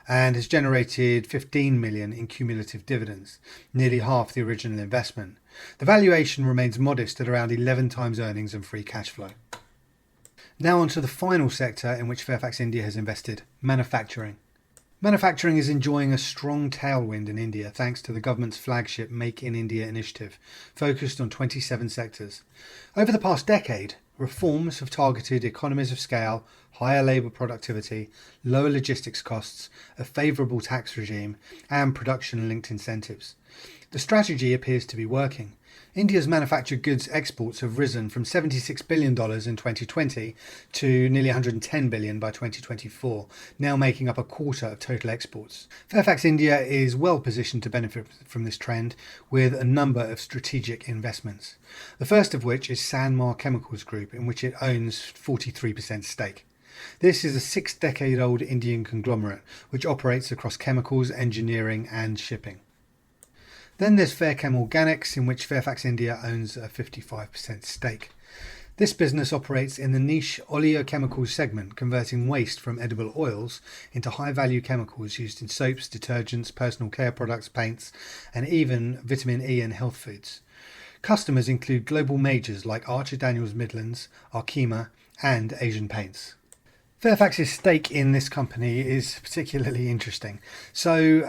and has generated $15 million in cumulative dividends, nearly half the original investment. The valuation remains modest at around 11 times earnings and free cash flow. Now on to the final sector in which Fairfax India has invested, manufacturing. Manufacturing is enjoying a strong tailwind in India thanks to the government's flagship Make in India initiative, focused on 27 sectors. Over the past decade, reforms have targeted economies of scale, higher labour productivity, lower logistics costs, a favourable tax regime, and production-linked incentives. The strategy appears to be working. India's manufactured goods exports have risen from $76 billion in 2020 to nearly $110 billion by 2024, now making up a quarter of total exports. Fairfax India is well positioned to benefit from this trend with a number of strategic investments. The first of which is Sanmar Chemicals Group, in which it owns 43% stake. This is a 6-decade-old Indian conglomerate which operates across chemicals, engineering and shipping. Then there's Fairchem Organics, in which Fairfax India owns a 55% stake. This business operates in the niche oleochemicals segment, converting waste from edible oils into high-value chemicals used in soaps, detergents, personal care products, paints, and even vitamin E and health foods. Customers include global majors like Archer Daniels Midlands, Arkema, and Asian Paints. Fairfax's stake in this company is particularly interesting. So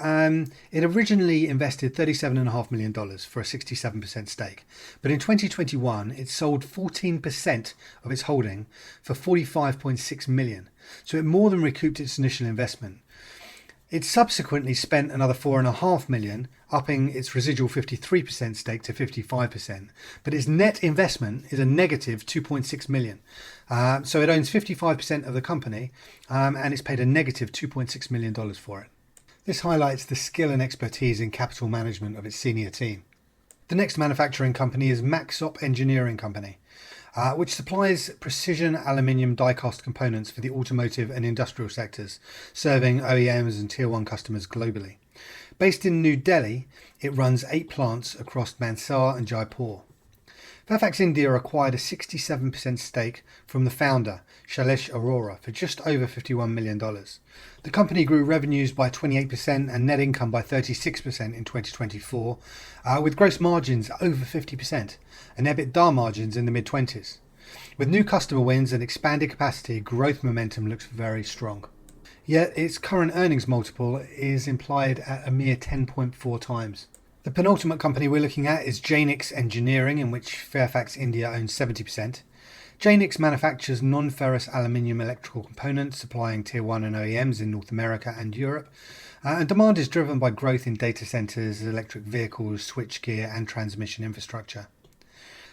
it originally invested $37.5 million for a 67% stake. But in 2021, it sold 14% of its holding for $45.6 million. So it more than recouped its initial investment. It subsequently spent another $4.5 million, upping its residual 53% stake to 55%. But its net investment is a negative $2.6 million. So it owns 55% of the company and it's paid a negative $2.6 million for it. This highlights the skill and expertise in capital management of its senior team. The next manufacturing company is Maxop Engineering Company, which supplies precision aluminium die-cast components for the automotive and industrial sectors, serving OEMs and Tier 1 customers globally. Based in New Delhi, it runs 8 plants across Mansar and Jaipur. Fairfax India acquired a 67% stake from the founder, Shailesh Arora, for just over $51 million. The company grew revenues by 28% and net income by 36% in 2024, with gross margins over 50% and EBITDA margins in the mid-20s. With new customer wins and expanded capacity, growth momentum looks very strong. yet its current earnings multiple is implied at a mere 10.4 times. The penultimate company we're looking at is Janix Engineering, in which Fairfax India owns 70%. Janix manufactures non-ferrous aluminium electrical components, supplying Tier 1 and OEMs in North America and Europe. And demand is driven by growth in data centres, electric vehicles, switchgear and transmission infrastructure.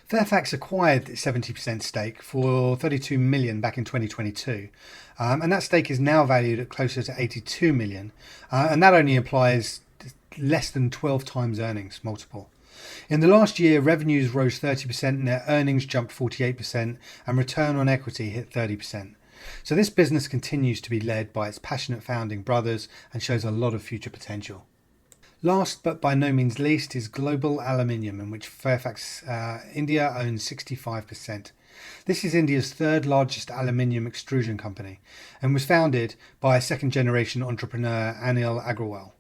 Fairfax acquired its 70% stake for $32 million back in 2022, and that stake is now valued at closer to $82 million, and that only implies less than 12 times earnings multiple. In the last year, revenues rose 30%, net earnings jumped 48%, and return on equity hit 30%. So this business continues to be led by its passionate founding brothers and shows a lot of future potential. Last but by no means least is Global Aluminium, in which Fairfax India owns 65%. This is India's third largest aluminium extrusion company and was founded by a second generation entrepreneur, Anil Agrawal.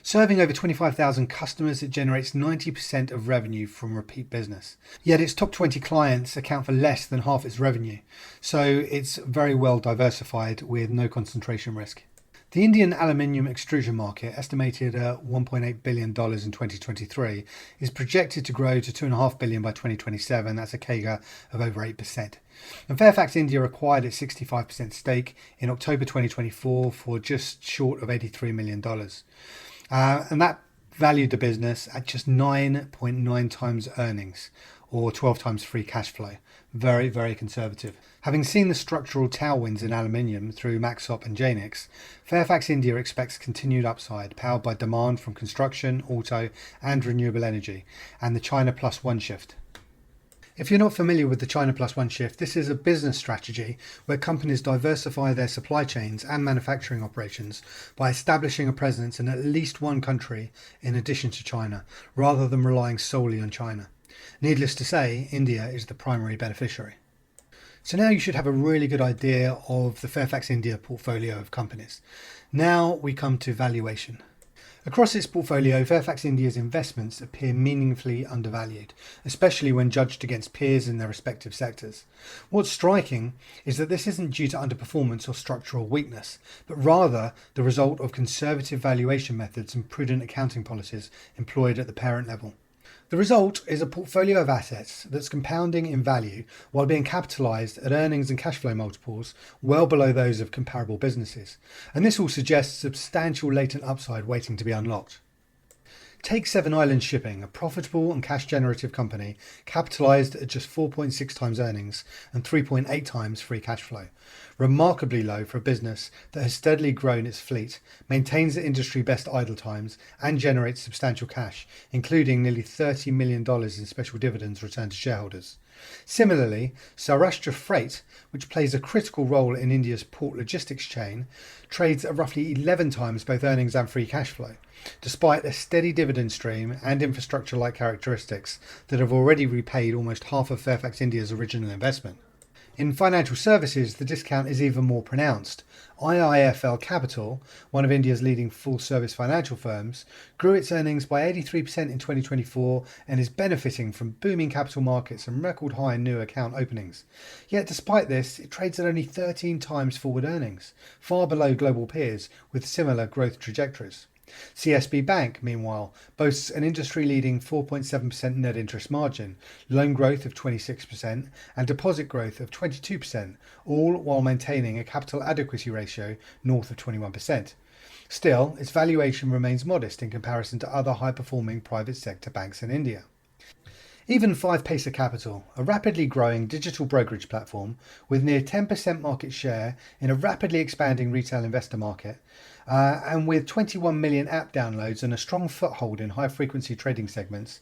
Serving over 25,000 customers, it generates 90% of revenue from repeat business. Yet its top 20 clients account for less than half its revenue, so it's very well diversified with no concentration risk. The Indian aluminium extrusion market, estimated at $1.8 billion in 2023, is projected to grow to $2.5 billion by 2027. That's a CAGR of over 8%. And Fairfax India acquired its 65% stake in October 2024 for just short of $83 million. And that valued the business at just 9.9 times earnings, or 12 times free cash flow. Very, very conservative. Having seen the structural tailwinds in aluminium through Maxop and Janix, Fairfax India expects continued upside, powered by demand from construction, auto and renewable energy, and the China Plus One shift. If you're not familiar with the China Plus One shift, this is a business strategy where companies diversify their supply chains and manufacturing operations by establishing a presence in at least one country in addition to China, rather than relying solely on China. Needless to say, India is the primary beneficiary. So now you should have a really good idea of the Fairfax India portfolio of companies. Now we come to valuation. Across its portfolio, Fairfax India's investments appear meaningfully undervalued, especially when judged against peers in their respective sectors. What's striking is that this isn't due to underperformance or structural weakness, but rather the result of conservative valuation methods and prudent accounting policies employed at the parent level. The result is a portfolio of assets that's compounding in value while being capitalised at earnings and cash flow multiples well below those of comparable businesses, and this all suggests substantial latent upside waiting to be unlocked. Take Seven Islands Shipping, a profitable and cash-generative company capitalised at just 4.6 times earnings and 3.8 times free cash flow. Remarkably low for a business that has steadily grown its fleet, maintains the industry-best idle times and generates substantial cash, including nearly $30 million in special dividends returned to shareholders. Similarly, Saurashtra Freight, which plays a critical role in India's port logistics chain, trades at roughly 11 times both earnings and free cash flow, despite a steady dividend stream and infrastructure-like characteristics that have already repaid almost half of Fairfax India's original investment. In financial services, the discount is even more pronounced. IIFL Capital, one of India's leading full-service financial firms, grew its earnings by 83% in 2024 and is benefiting from booming capital markets and record-high new account openings. Yet despite this, it trades at only 13 times forward earnings, far below global peers with similar growth trajectories. CSB Bank, meanwhile, boasts an industry-leading 4.7% net interest margin, loan growth of 26% and deposit growth of 22%, all while maintaining a capital adequacy ratio north of 21%. Still, its valuation remains modest in comparison to other high-performing private sector banks in India. Even 5paisa Capital, a rapidly growing digital brokerage platform with near 10% market share in a rapidly expanding retail investor market, and with 21 million app downloads and a strong foothold in high-frequency trading segments,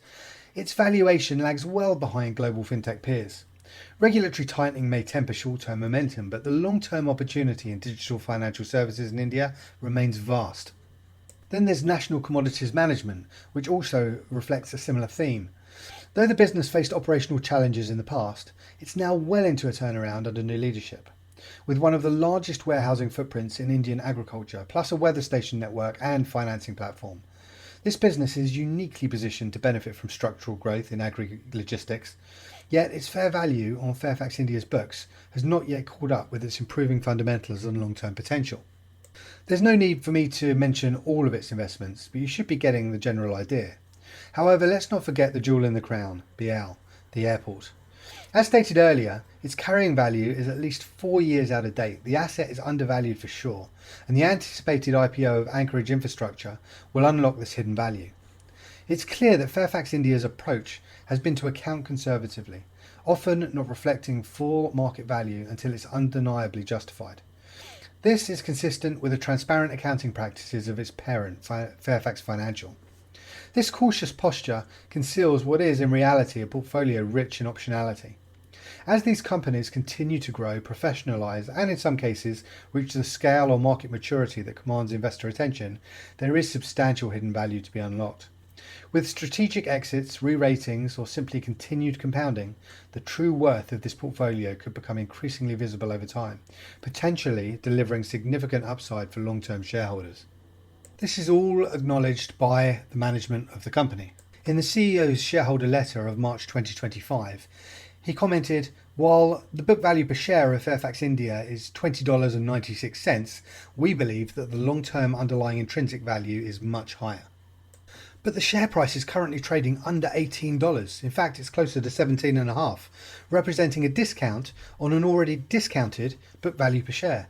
its valuation lags well behind global fintech peers. Regulatory tightening may temper short-term momentum, but the long-term opportunity in digital financial services in India remains vast. Then there's National Commodities Management, which also reflects a similar theme. Though the business faced operational challenges in the past, it's now well into a turnaround under new leadership. With one of the largest warehousing footprints in Indian agriculture, plus a weather station network and financing platform. This business is uniquely positioned to benefit from structural growth in agri-logistics, yet its fair value on Fairfax India's books has not yet caught up with its improving fundamentals and long-term potential. There's no need for me to mention all of its investments, but you should be getting the general idea. However, let's not forget the jewel in the crown, BL, the airport. As stated earlier, its carrying value is at least 4 years out of date. The asset is undervalued for sure, and the anticipated IPO of Anchorage Infrastructure will unlock this hidden value. It's clear that Fairfax India's approach has been to account conservatively, often not reflecting full market value until it's undeniably justified. This is consistent with the transparent accounting practices of its parent, Fairfax Financial. This cautious posture conceals what is in reality a portfolio rich in optionality. As these companies continue to grow, professionalise, and in some cases reach the scale or market maturity that commands investor attention, there is substantial hidden value to be unlocked. With strategic exits, re-ratings, or simply continued compounding, the true worth of this portfolio could become increasingly visible over time, potentially delivering significant upside for long-term shareholders. This is all acknowledged by the management of the company. In the CEO's shareholder letter of March 2025, he commented, "While the book value per share of Fairfax India is $20.96, we believe that the long-term underlying intrinsic value is much higher." But the share price is currently trading under $18. In fact, it's closer to 17.5, representing a discount on an already discounted book value per share.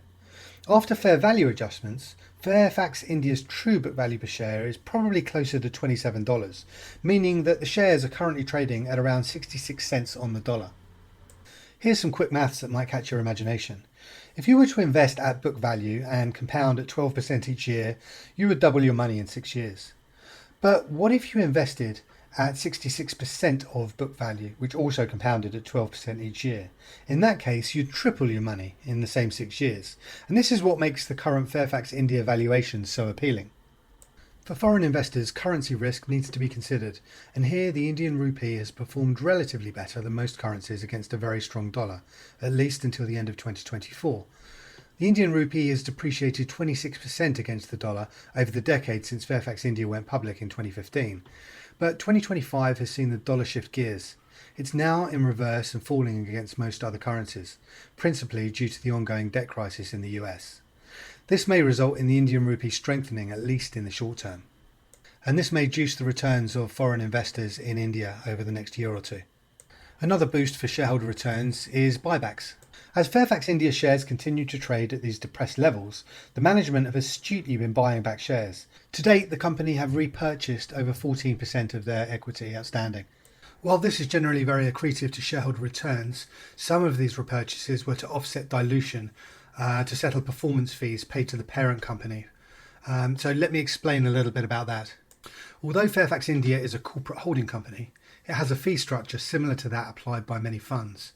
After fair value adjustments, Fairfax India's true book value per share is probably closer to $27, meaning that the shares are currently trading at around 66 cents on the dollar. Here's some quick maths that might catch your imagination. If you were to invest at book value and compound at 12% each year, you would double your money in 6 years. But what if you invested at 66% of book value, which also compounded at 12% each year? In that case, you'd triple your money in the same 6 years. And this is what makes the current Fairfax India valuation so appealing. For foreign investors, currency risk needs to be considered, and here the Indian rupee has performed relatively better than most currencies against a very strong dollar, at least until the end of 2024. The Indian rupee has depreciated 26% against the dollar over the decade since Fairfax India went public in 2015. But 2025 has seen the dollar shift gears. It's now in reverse and falling against most other currencies, principally due to the ongoing debt crisis in the US. This may result in the Indian rupee strengthening, at least in the short term. And this may juice the returns of foreign investors in India over the next year or two. Another boost for shareholder returns is buybacks. As Fairfax India shares continue to trade at these depressed levels, the management have astutely been buying back shares. To date, the company have repurchased over 14% of their equity outstanding. While this is generally very accretive to shareholder returns, some of these repurchases were to offset dilution to settle performance fees paid to the parent company. So let me explain a little bit about that. Although Fairfax India is a corporate holding company, it has a fee structure similar to that applied by many funds.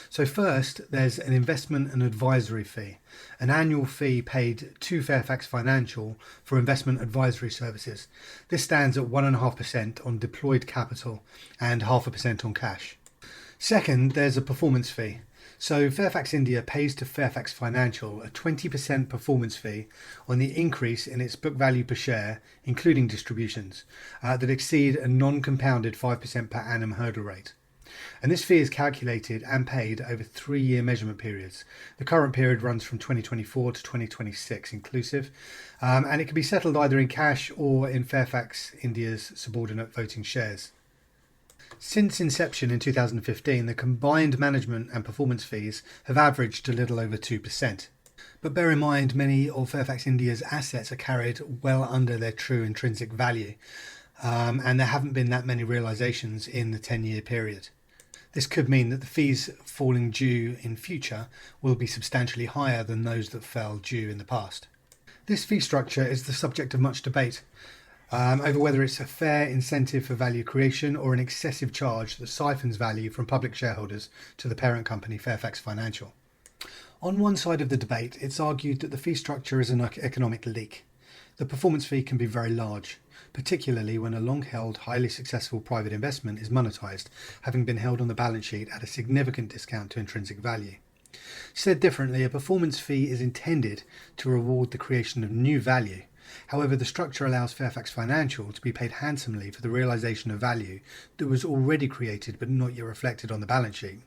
So first, there's an investment and advisory fee, an annual fee paid to Fairfax Financial for investment advisory services. This stands at 1.5% on deployed capital and 0.5% on cash. Second, there's a performance fee. So Fairfax India pays to Fairfax Financial a 20% performance fee on the increase in its book value per share, including distributions, that exceed a non-compounded 5% per annum hurdle rate. And this fee is calculated and paid over 3-year measurement periods. The current period runs from 2024 to 2026 inclusive, and it can be settled either in cash or in Fairfax India's subordinate voting shares. Since inception in 2015, the combined management and performance fees have averaged a little over 2%. But bear in mind, many of Fairfax India's assets are carried well under their true intrinsic value, and there haven't been that many realisations in the 10-year period. This could mean that the fees falling due in future will be substantially higher than those that fell due in the past. This fee structure is the subject of much debate over whether it's a fair incentive for value creation or an excessive charge that siphons value from public shareholders to the parent company Fairfax Financial. On one side of the debate, it's argued that the fee structure is an economic leak. The performance fee can be very large, particularly when a long-held, highly successful private investment is monetised, having been held on the balance sheet at a significant discount to intrinsic value. Said differently, a performance fee is intended to reward the creation of new value. However, the structure allows Fairfax Financial to be paid handsomely for the realisation of value that was already created but not yet reflected on the balance sheet.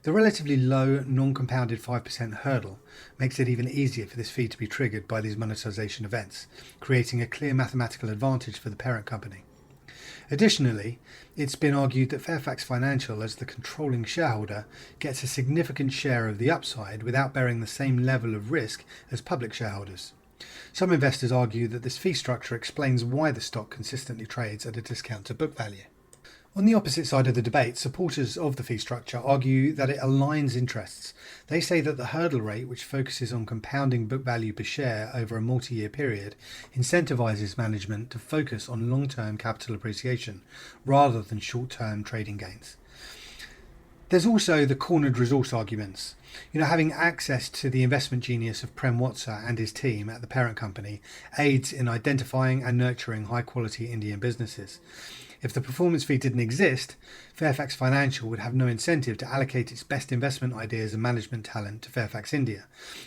The relatively low, non-compounded 5% hurdle makes it even easier for this fee to be triggered by these monetization events, creating a clear mathematical advantage for the parent company. Additionally, it's been argued that Fairfax Financial, as the controlling shareholder, gets a significant share of the upside without bearing the same level of risk as public shareholders. Some investors argue that this fee structure explains why the stock consistently trades at a discount to book value. On the opposite side of the debate, supporters of the fee structure argue that it aligns interests. They say that the hurdle rate, which focuses on compounding book value per share over a multi-year period, incentivizes management to focus on long-term capital appreciation rather than short-term trading gains. There's also the cornered resource arguments. Having access to the investment genius of Prem Watsa and his team at the parent company aids in identifying and nurturing high-quality Indian businesses. If the performance fee didn't exist, Fairfax Financial would have no incentive to allocate its best investment ideas and management talent to Fairfax India.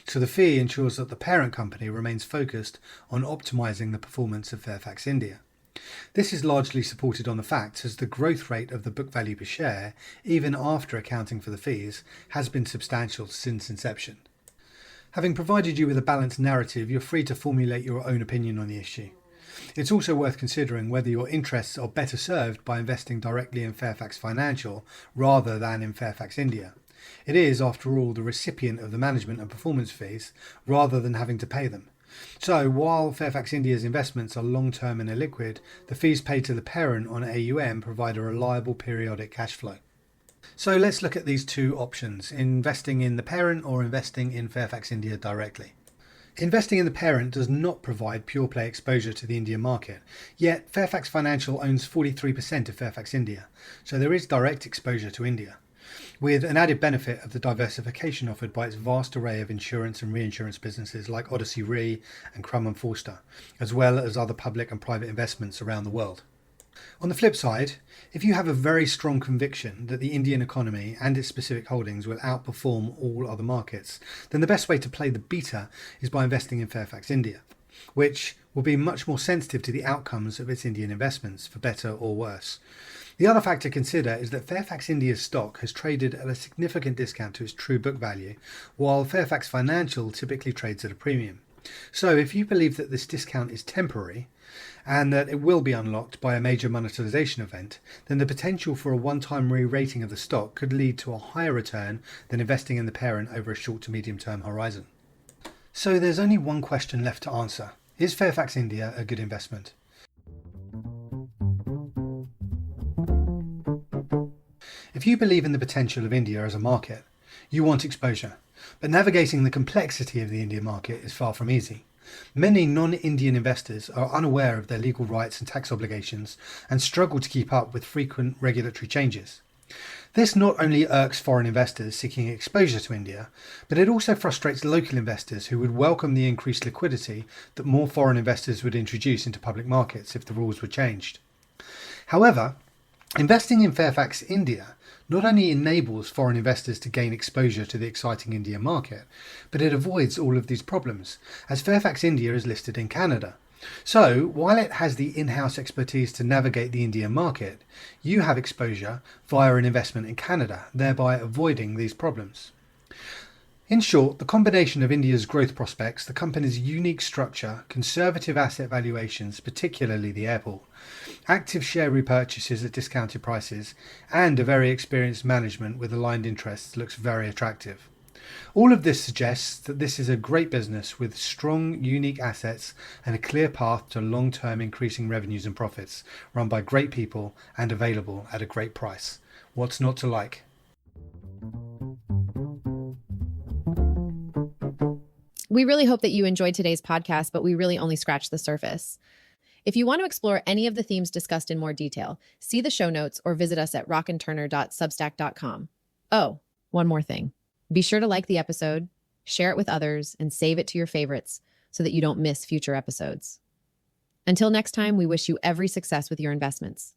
So the fee ensures that the parent company remains focused on optimizing the performance of Fairfax India. This is largely supported on the facts as the growth rate of the book value per share, even after accounting for the fees, has been substantial since inception. Having provided you with a balanced narrative, you're free to formulate your own opinion on the issue. It's also worth considering whether your interests are better served by investing directly in Fairfax Financial rather than in Fairfax India. It is, after all, the recipient of the management and performance fees rather than having to pay them. So, while Fairfax India's investments are long-term and illiquid, the fees paid to the parent on AUM provide a reliable periodic cash flow. So let's look at these two options, investing in the parent or investing in Fairfax India directly. Investing in the parent does not provide pure play exposure to the Indian market, yet Fairfax Financial owns 43% of Fairfax India, so there is direct exposure to India, with an added benefit of the diversification offered by its vast array of insurance and reinsurance businesses like Odyssey Re and Crum & Forster, as well as other public and private investments around the world. On the flip side, if you have a very strong conviction that the Indian economy and its specific holdings will outperform all other markets, then the best way to play the beta is by investing in Fairfax India, which will be much more sensitive to the outcomes of its Indian investments, for better or worse. The other factor to consider is that Fairfax India's stock has traded at a significant discount to its true book value, while Fairfax Financial typically trades at a premium. So if you believe that this discount is temporary, and that it will be unlocked by a major monetization event, then the potential for a one-time re-rating of the stock could lead to a higher return than investing in the parent over a short to medium-term horizon. So there's only one question left to answer. Is Fairfax India a good investment? If you believe in the potential of India as a market, you want exposure, but navigating the complexity of the Indian market is far from easy. Many non-Indian investors are unaware of their legal rights and tax obligations and struggle to keep up with frequent regulatory changes. This not only irks foreign investors seeking exposure to India, but it also frustrates local investors who would welcome the increased liquidity that more foreign investors would introduce into public markets if the rules were changed. However, investing in Fairfax India not only enables foreign investors to gain exposure to the exciting Indian market, but it avoids all of these problems, as Fairfax India is listed in Canada. So, while it has the in-house expertise to navigate the Indian market, you have exposure via an investment in Canada, thereby avoiding these problems. In short, the combination of India's growth prospects, the company's unique structure, conservative asset valuations, particularly the airport, active share repurchases at discounted prices, and a very experienced management with aligned interests looks very attractive. All of this suggests that this is a great business with strong, unique assets and a clear path to long-term increasing revenues and profits, run by great people and available at a great price. What's not to like? We really hope that you enjoyed today's podcast, but we really only scratched the surface. If you want to explore any of the themes discussed in more detail, see the show notes or visit us at rockandturner.substack.com. Oh, one more thing. Be sure to like the episode, share it with others, and save it to your favorites so that you don't miss future episodes. Until next time, we wish you every success with your investments.